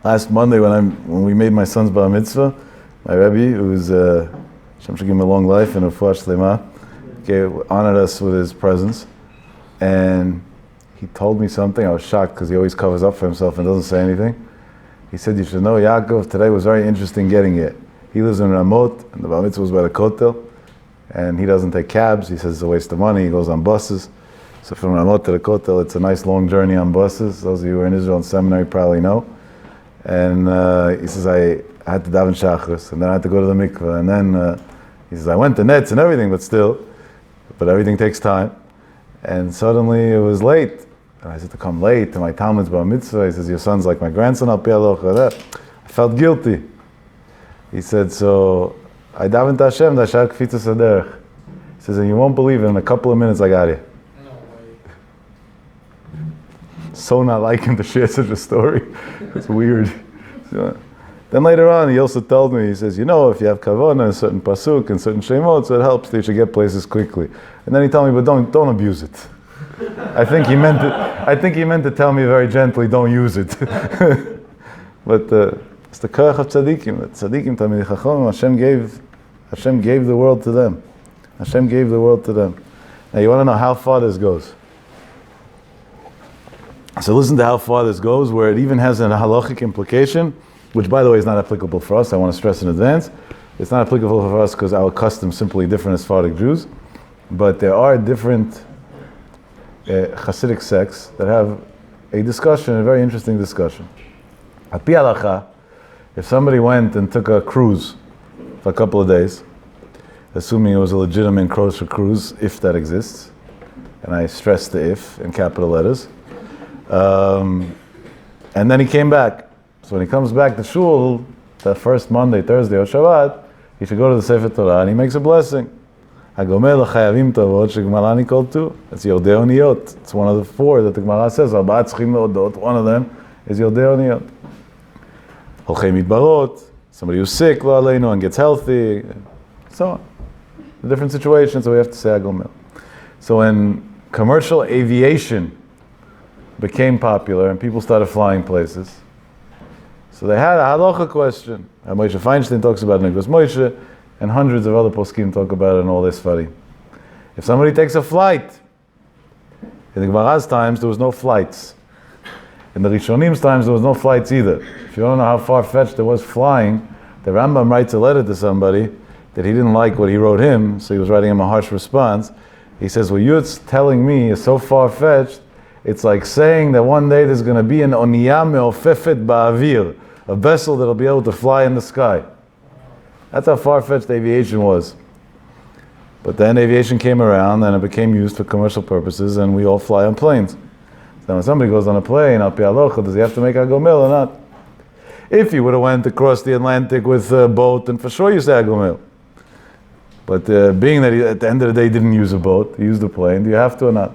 Last Monday when we made my son's bar mitzvah, my Rebbe, who's Hashem should give him a long life and a refuah shlema, honored us with his presence, and he told me something. I was shocked because he always covers up for himself and doesn't say anything. He said, "You should know, Yaakov, today was very interesting getting here. He lives in Ramot, and the bar mitzvah was by the Kotel, and he doesn't take cabs. He says it's a waste of money. He goes on buses. So from Ramot to the Kotel, it's a nice long journey on buses. Those of you who are in Israel in seminary probably know. And he says, I had to daven shachris, and then I had to go to the mikveh, and then he says, I went to nets and everything, but everything takes time. And suddenly it was late. And I said to come late to my Talmud's bar mitzvah. He says, your son's like my grandson, Al Pi Halacha. I felt guilty. He said, so I davened to Hashem, Dashar Kfitzas Haderech. He says, and you won't believe it, in a couple of minutes I got here. No way. So not like him to share such a story. It's weird. So, then later on, he also told me, he says, you know, if you have kavanah, a certain pasuk and certain shemot, so it helps that you should get places quickly. And then he told me, but don't abuse it. I think he meant to tell me very gently, don't use it. But it's the koach of tzaddikim. Tzaddikim, Talmidei Chacham, Hashem gave the world to them. Hashem gave the world to them. Now you want to know how far this goes. So listen to how far this goes, where it even has an halachic implication, which by the way is not applicable for us. I want to stress in advance. It's not applicable for us because our customs simply different as Sephardic Jews. But there are different Hasidic sects that have a discussion, a very interesting discussion. Al Pi Halacha, if somebody went and took a cruise for a couple of days, assuming it was a legitimate kosher cruise, if that exists, and I stress the if in capital letters, and then he came back. So when he comes back to shul, that first Monday, Thursday, or Shabbat, he should go to the Sefer Torah and he makes a blessing. Hagomel l'chayavim tovot shegmalani kol tu. It's Yodei Oniyot. It's one of the four that the Gemara says. Arbaat tzrichim leodot. One of them is Yodei Oniyot. Holchei midbarot. Somebody who's sick, lo aleinu, and gets healthy, so on. The different situations, so we have to say Hagomel. So when commercial aviation became popular and people started flying places, so they had a halacha question. Moshe Feinstein talks about it in Niglas Moshe, and hundreds of other poskim talk about it in all this Sfarim. If somebody takes a flight, in the Gemara's times there was no flights. In the Rishonim's times there was no flights either. If you don't know how far-fetched there was flying, the Rambam writes a letter to somebody that he didn't like what he wrote him, so he was writing him a harsh response. He says, what you're telling me is so far-fetched, it's like saying that one day there's going to be an oniyah me'ofefet ba'avir, a vessel that'll be able to fly in the sky. That's how far-fetched aviation was. But then aviation came around and it became used for commercial purposes, and we all fly on planes. So when somebody goes on a plane, Al Pi Halacha, does he have to make Hagomel or not? If he would have went across the Atlantic with a boat, then for sure you say Hagomel. But being that he, at the end of the day, didn't use a boat, he used a plane, do you have to or not?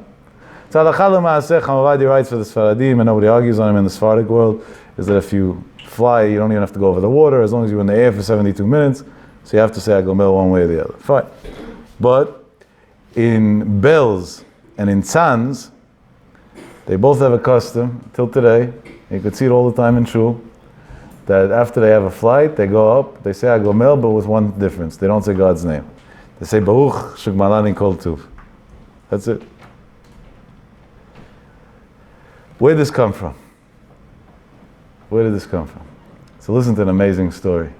So Halacha l'maaseh, Chamavadi writes for the Sfaradim, and nobody argues on him in the Sephardic world, is that if you fly, you don't even have to go over the water, as long as you're in the air for 72 minutes, so you have to say Hagomel one way or the other. Fine. But in bells and in tzans, they both have a custom, till today, you could see it all the time in shul, that after they have a flight, they go up, they say Hagomel, but with one difference. They don't say God's name. They say Baruch Shegmalani Kol Tuv. That's it. Where did this come from? Where did this come from? So listen to an amazing story.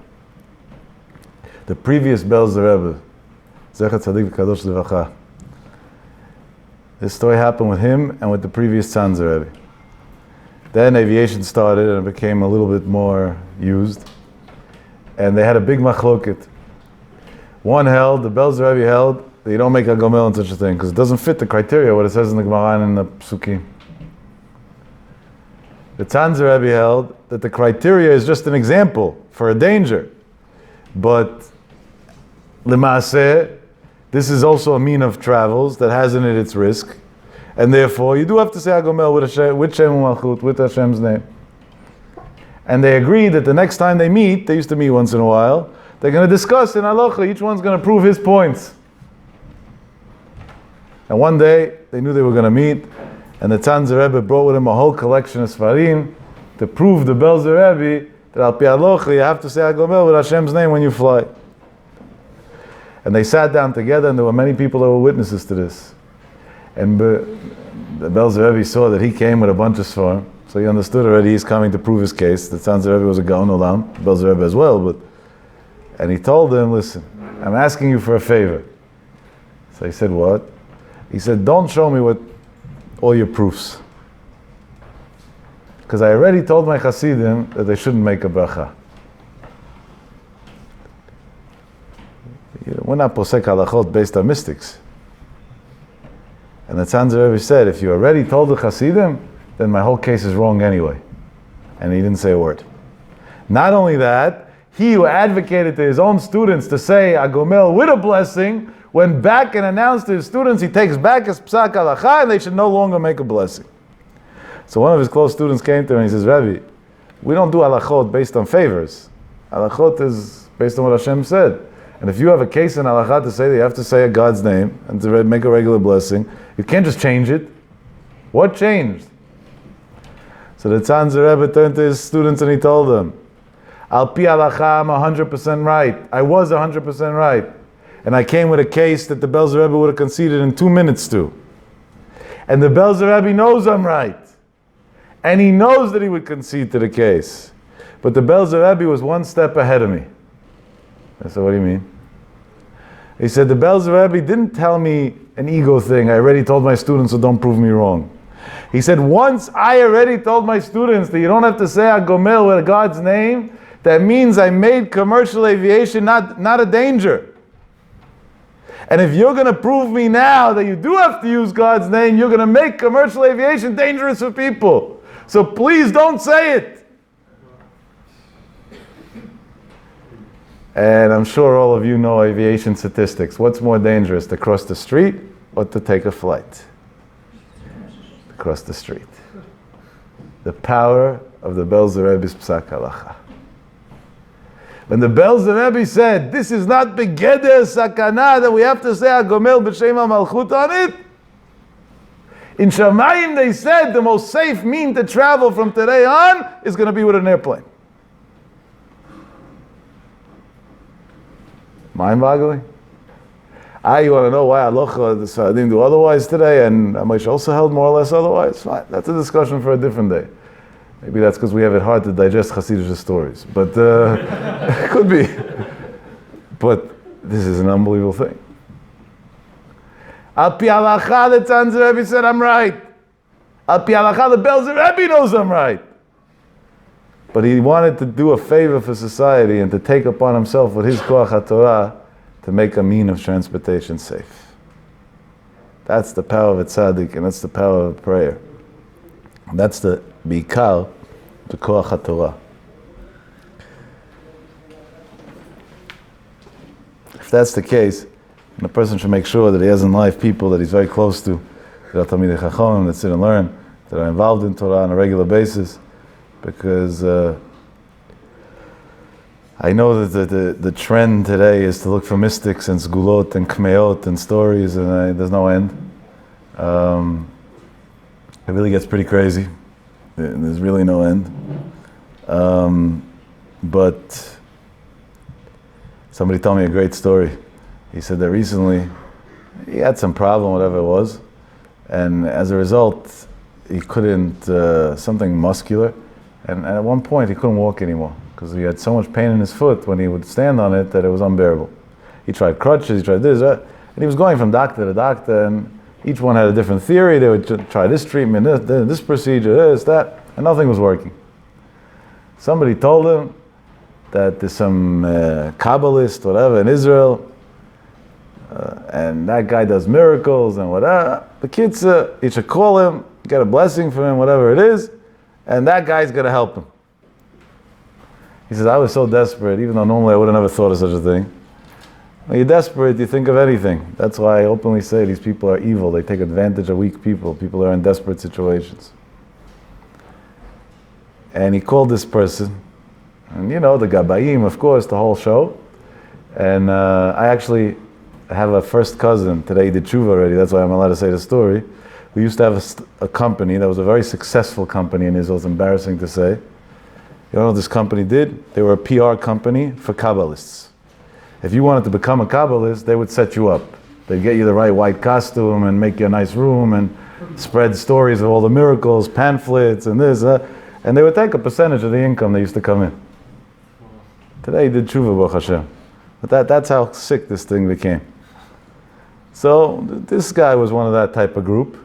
The previous Belzer Rebbe, Zecher Tzadik V'Kadosh Levacha, this story happened with him and with the previous Tzanzer Rebbe. Then aviation started and it became a little bit more used. And they had a big machloket. One held, the Belzer Rebbe held, that you don't make a gomel on such a thing, because it doesn't fit the criteria, what it says in the Gemara and in the Psukim. The Tzanzer Rebbe held that the criteria is just an example for a danger. But L'maaseh, this is also a mean of travels that has in it its risk. And therefore, you do have to say Hagomel with Shem Malchut, with Hashem's name. And they agreed that the next time they meet, they used to meet once in a while, they're going to discuss in halacha, each one's going to prove his points. And one day, they knew they were going to meet, and the Tzanzer Rebbe brought with him a whole collection of Sfarim to prove the Belzer Rebbe that Al Pi Halacha, you have to say Hagomel with Hashem's name when you fly. And they sat down together, and there were many people that were witnesses to this. And the Belzer Rebbe saw that he came with a bunch of svarim, so he understood already he's coming to prove his case. The Tzanzer Rebbe was a Gaon Olam, Belzer Rebbe as well, and he told him, listen, I'm asking you for a favor. So he said, what? He said, don't show me what all your proofs. Because I already told my Hasidim that they shouldn't make a bracha. We're not posek halachot based on mystics. And the Tzanzer Rebbe said, if you already told the Hasidim, then my whole case is wrong anyway. And he didn't say a word. Not only that, he who advocated to his own students to say a gomel with a blessing, went back and announced to his students he takes back his psak halacha and they should no longer make a blessing. So one of his close students came to him and he says, Rebbe, we don't do halachot based on favors. Halachot is based on what Hashem said. And if you have a case in halakha to say that you have to say a God's name and to make a regular blessing, you can't just change it. What changed? So the Tzanzer Rebbe turned to his students and he told them, Al pi halakha, I'm 100% right. I was 100% right. And I came with a case that the Belzer Rebbe would have conceded in 2 minutes to. And the Belzer Rebbe knows I'm right. And he knows that he would concede to the case. But the Belzer Rebbe was one step ahead of me. I said, what do you mean? He said, the Belzer Rebbe didn't tell me an ego thing. I already told my students, so don't prove me wrong. He said, once I already told my students that you don't have to say Agomel with God's name, that means I made commercial aviation not a danger. And if you're going to prove me now that you do have to use God's name, you're going to make commercial aviation dangerous for people. So please don't say it. And I'm sure all of you know aviation statistics. What's more dangerous, to cross the street or to take a flight? To cross the street. The power of the Belzer Rebbe's Psak Halacha. When the Belzer Rebbe said, this is not begeder sakana, that we have to say Agomel b'shem HaMalchut on it, in Shamayim they said the most safe mean to travel from today on is going to be with an airplane. Mind-boggling? You want to know why Aloha the Sfaradim do otherwise today, and Moshe also held more or less otherwise? Fine, that's a discussion for a different day. Maybe that's because we have it hard to digest Hasidic stories, but it could be. But this is an unbelievable thing. Al pi halacha, the Tzanzer Rebbe said, I'm right. Al pi halacha, the Belzer Rebbe knows I'm right. But he wanted to do a favor for society and to take upon himself with his Koach HaTorah to make a mean of transportation safe. That's the power of a tzaddik, and that's the power of prayer. That's the Bikar, the Koach HaTorah. If that's the case, then a person should make sure that he has in life people that he's very close to, that are Talmidei Chacham, that sit and learn, that are involved in Torah on a regular basis. Because I know that the trend today is to look for mystics and sgulot and kmeot and stories, and there's no end. It really gets pretty crazy. There's really no end. But somebody told me a great story. He said that recently he had some problem, whatever it was, and as a result, he couldn't, something muscular, and at one point he couldn't walk anymore because he had so much pain in his foot when he would stand on it that it was unbearable. He tried crutches, he tried this, and he was going from doctor to doctor, and each one had a different theory. They would try this treatment, this procedure, this, that, and nothing was working. Somebody told him that there's some Kabbalist, whatever, in Israel, and that guy does miracles and whatever. The kids, you should call him, get a blessing from him, whatever it is, and that guy's going to help him. He says, I was so desperate, even though normally I would have never thought of such a thing. When you're desperate, you think of anything. That's why I openly say these people are evil. They take advantage of weak people. People are in desperate situations. And he called this person, and you know, the Gabayim, of course, the whole show. And I actually have a first cousin, today he did tshuva already, that's why I'm allowed to say the story. We used to have a company that was a very successful company in Israel. It's embarrassing to say. You know what this company did? They were a PR company for Kabbalists. If you wanted to become a Kabbalist, they would set you up. They'd get you the right white costume and make you a nice room and spread stories of all the miracles, pamphlets and this, and they would take a percentage of the income that used to come in. Today he did tshuva, Baruch Hashem. But that's how sick this thing became. So this guy was one of that type of group,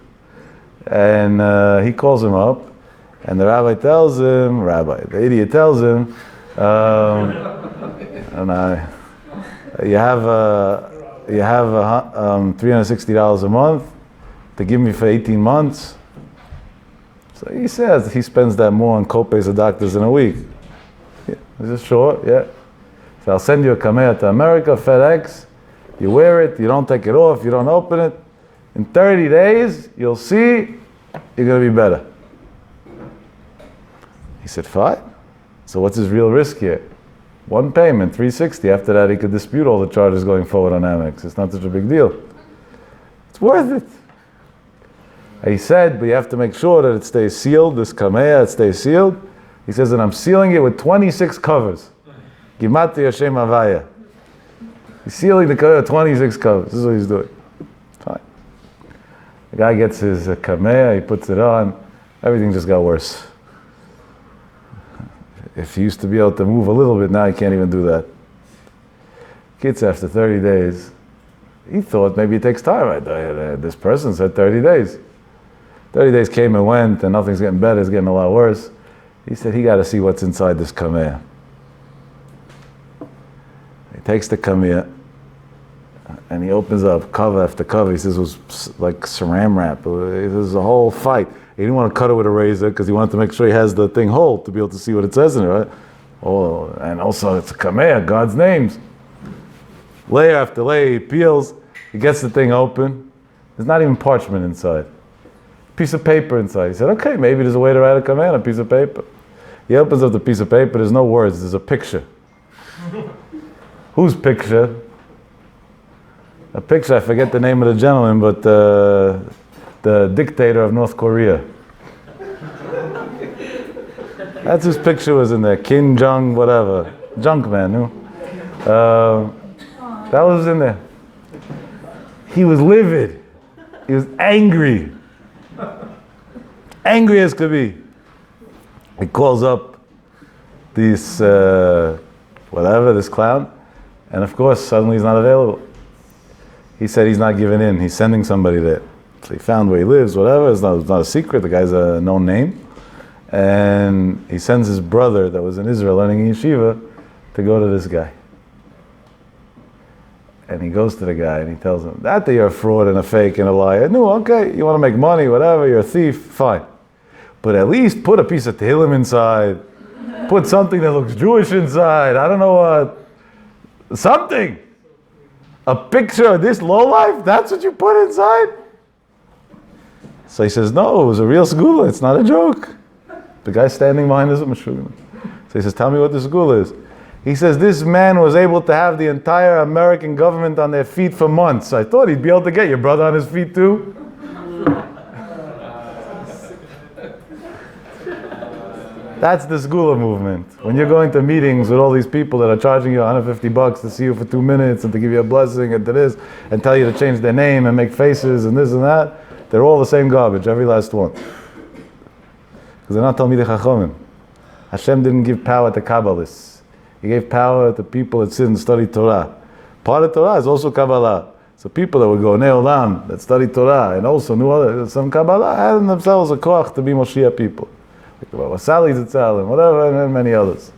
and he calls him up, and the rabbi tells him, the idiot tells him, you have $360 a month to give me for 18 months. So he says he spends that more on copays of doctors in a week. Yeah, is this short? Yeah. So I'll send you a kamea to America, FedEx. You wear it, you don't take it off, you don't open it. In 30 days, you'll see you're going to be better. He said, fine. So what's his real risk here? One payment, $360. After that, he could dispute all the charges going forward on Amex. It's not such a big deal. It's worth it. He said, but you have to make sure that it stays sealed, this kamea, it stays sealed. He says, and I'm sealing it with 26 covers. Gimati Hashem Havaya. He's sealing the kamea with 26 covers. This is what he's doing. Fine. The guy gets his kamea, he puts it on. Everything just got worse. If he used to be able to move a little bit, now he can't even do that. Kids, after 30 days, he thought maybe it takes time. This person said 30 days. 30 days came and went, and nothing's getting better, it's getting a lot worse. He said he got to see what's inside this kamea. He takes the kamea, and he opens up cover after cover. He says it was like saran wrap. It was a whole fight. He didn't want to cut it with a razor because he wanted to make sure he has the thing whole to be able to see what it says in it, right? Oh, and also it's a kamea, God's names. Layer after layer, he peels. He gets the thing open. There's not even parchment inside. Piece of paper inside. He said, okay, maybe there's a way to write a kamea on a piece of paper. He opens up the piece of paper. There's no words. There's a picture. Whose picture? A picture, I forget the name of the gentleman, but the dictator of North Korea. That's whose picture was in there. Kim Jong, whatever. Junk man, no? That was in there. He was livid. He was angry. Angry as could be. He calls up this, this clown, and of course, suddenly he's not available. He said he's not giving in. He's sending somebody there. So he found where he lives, whatever. It's not a secret. The guy's a known name. And he sends his brother that was in Israel learning in yeshiva to go to this guy. And he goes to the guy and he tells him, that you're a fraud and a fake and a liar. No, okay, you want to make money, whatever, you're a thief, fine. But at least put a piece of tehillim inside. Put something that looks Jewish inside. I don't know what. Something. A picture of this lowlife, that's what you put inside? So he says, no, it was a real segula, it's not a joke. The guy standing behind us, so he says, tell me what the segula is. He says, this man was able to have the entire American government on their feet for months. I thought he'd be able to get your brother on his feet too. That's the segula movement. When you're going to meetings with all these people that are charging you $150 to see you for 2 minutes and to give you a blessing and to this, and tell you to change their name and make faces and this and that, they're all the same garbage, every last one. Because they're not Talmidei Chachamim. Hashem didn't give power to Kabbalists. He gave power to people that sit and study Torah. Part of Torah is also Kabbalah. So people that would go Ne'olam, that study Torah, and also knew some Kabbalah, had in themselves a koach to be Moshiach people. Like the Wasali Zitzal and whatever, and many others.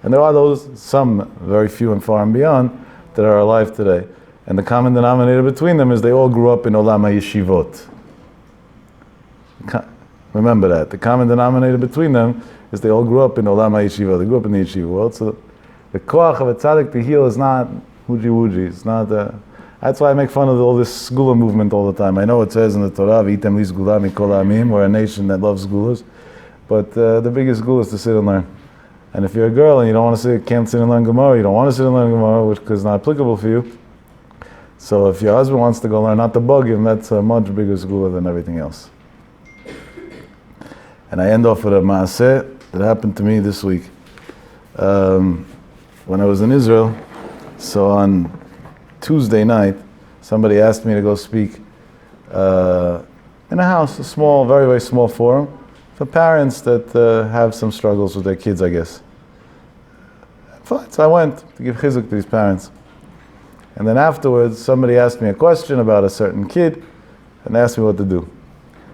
And there are those, some very few and far and beyond, that are alive today. And the common denominator between them is they all grew up in Olam HaYeshivot. Remember that. The common denominator between them is they all grew up in Olam HaYeshiva. They grew up in the yeshiva world. So the koach of a tzaddik to heal is not huji-wuji. It's not... that's why I make fun of all this segula movement all the time. I know it says in the Torah, V'item li segula mikol ha'amim, we're a nation that loves segulas. But the biggest segula is to sit and learn. And if you're a girl and you don't want to sit, can't sit and learn Gemara, you don't want to sit and learn Gemara, which is not applicable for you. So if your husband wants to go learn, not to bug him, that's a much bigger segula than everything else. And I end off with a maaseh that happened to me this week. When I was in Israel, So on Tuesday night, somebody asked me to go speak in a house, a small, very, very small forum, for parents that have some struggles with their kids, I guess. Fine, so I went to give chizuk to these parents. And then afterwards, somebody asked me a question about a certain kid, and asked me what to do.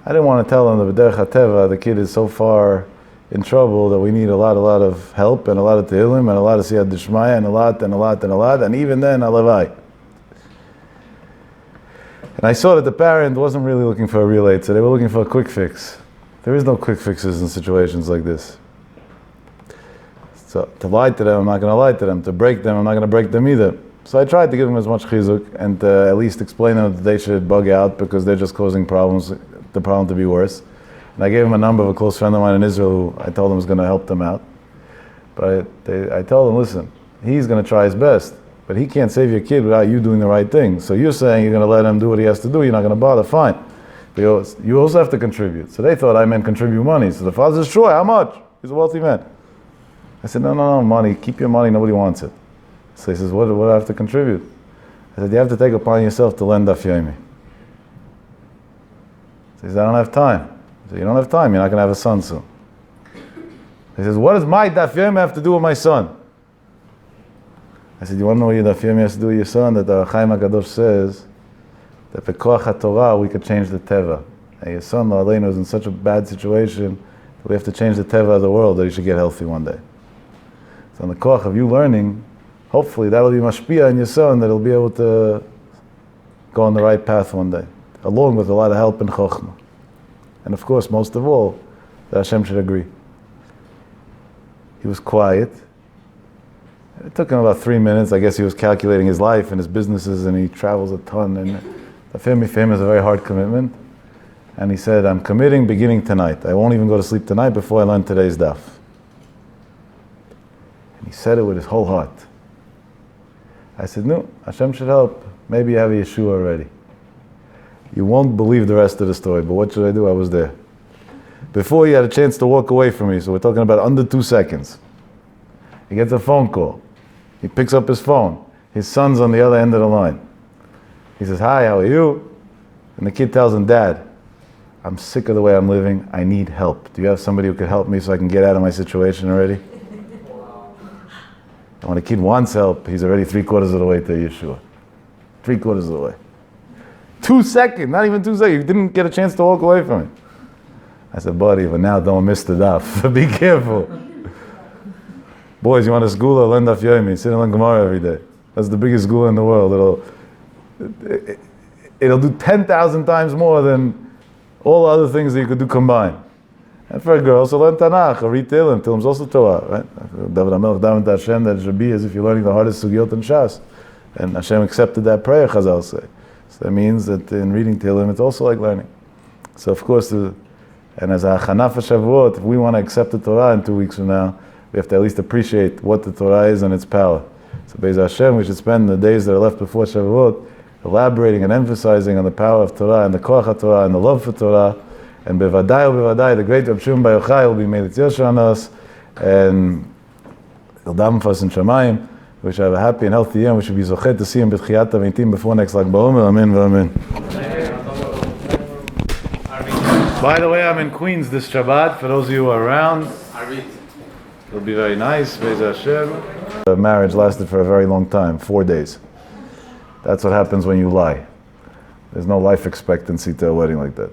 I didn't want to tell them that b'derech hateva, the kid is so far in trouble that we need a lot of help, and a lot of tehillim, and a lot of siyat d'shmaya, and a lot, and even then, alavai. And I saw that the parent wasn't really looking for a real aid, so they were looking for a quick fix. There is no quick fixes in situations like this. So to lie to them, I'm not going to lie to them. To break them, I'm not going to break them either. So I tried to give them as much chizuk and to at least explain them that they should bug out because they're just causing the problem to be worse. And I gave them a number of a close friend of mine in Israel who I told them was going to help them out. But I told them, listen, he's going to try his best, but he can't save your kid without you doing the right thing. So you're saying you're going to let him do what he has to do, you're not going to bother, fine. But you also have to contribute. So they thought I meant contribute money. So the father says, sure, how much? He's a wealthy man. I said, no, money, keep your money, nobody wants it. So he says, what do I have to contribute? I said, you have to take upon yourself to lend daf yomi. So he says, I don't have time. I said, you don't have time, you're not going to have a son soon. He says, what does my daf yomi have to do with my son? I said, you want to know what your daf yomi has to do with your son? That the Chaim HaKadosh says that bekoach HaTorah we could change the teva. And your son, Aleinu, is in such a bad situation that we have to change the teva of the world that he should get healthy one day. So on the koach of you learning, hopefully that'll be mashpia in your son, that he'll be able to go on the right path one day, along with a lot of help and chokhmah. And of course, most of all, that Hashem should agree. He was quiet. It took him about 3 minutes. I guess he was calculating his life and his businesses, and he travels a ton. And the family for him is a very hard commitment. And he said, I'm committing beginning tonight. I won't even go to sleep tonight before I learn today's daf. And he said it with his whole heart. I said, no, Hashem should help. Maybe you have a Yeshua already. You won't believe the rest of the story, but what should I do? I was there. Before he had a chance to walk away from me, so we're talking about under 2 seconds. He gets a phone call. He picks up his phone. His son's on the other end of the line. He says, hi, how are you? And the kid tells him, Dad, I'm sick of the way I'm living. I need help. Do you have somebody who could help me so I can get out of my situation already? And when a kid wants help, he's already 3/4 of the way to Yeshua. 3/4 of the way. 2 seconds, not even 2 seconds. You didn't get a chance to walk away from it. I said, buddy, but now don't miss the daf. Be careful. Boys, you want a segula? Learn daf yomi. Sit and learn Gemara every day. That's the biggest segula in the world. It'll do 10,000 times more than all the other things that you could do combined. And for a girl, so learn Tanakh, or read Tehillim. Tehillim's also Torah, right? David HaMelech davened to Hashem that it should be as if you're learning the hardest sugiyot in Shas. And Hashem accepted that prayer, Chazal say. So that means that in reading Tehillim, it's also like learning. So of course, and as a Chanaf Shavuot, if we want to accept the Torah in 2 weeks from now, we have to at least appreciate what the Torah is and its power. So Be'ez Hashem, we should spend the days that are left before Shavuot elaborating and emphasizing on the power of Torah and the koach HaTorah and the love for Torah. And bevadai, the great Reb Shimon Bar Yochai will be made Yosher on us, and he'll daven for us in Shamayim. We should have a happy and healthy year, and we should be zochet to see him b'tchiyat hametim before next Lag BaOmer. Amen v'amen. By the way, I'm in Queens this Shabbat. For those of you who are around, it'll be very nice. Be'ez Hashem. The marriage lasted for a very long time, 4 days. That's what happens when you lie. There's no life expectancy to a wedding like that.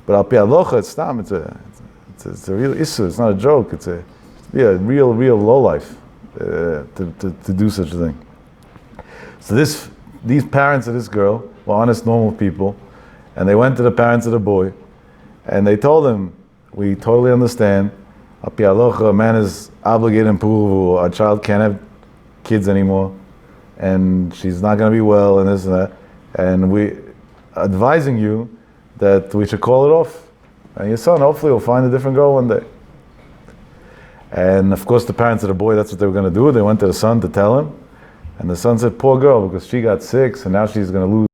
But al pi halacha, it's stam. It's a real issue. It's not a joke. It's a real low life to do such a thing. So these parents of this girl were honest, normal people, and they went to the parents of the boy, and they told him, "We totally understand. Al pi halacha, a man is obligated in Puruvu. Our child can't have kids anymore, and she's not going to be well, and this and that. And we advising you that we should call it off. And your son hopefully will find a different girl one day." And of course the parents of the boy, that's what they were going to do. They went to the son to tell him. And the son said, poor girl, because she got sick, so now she's going to lose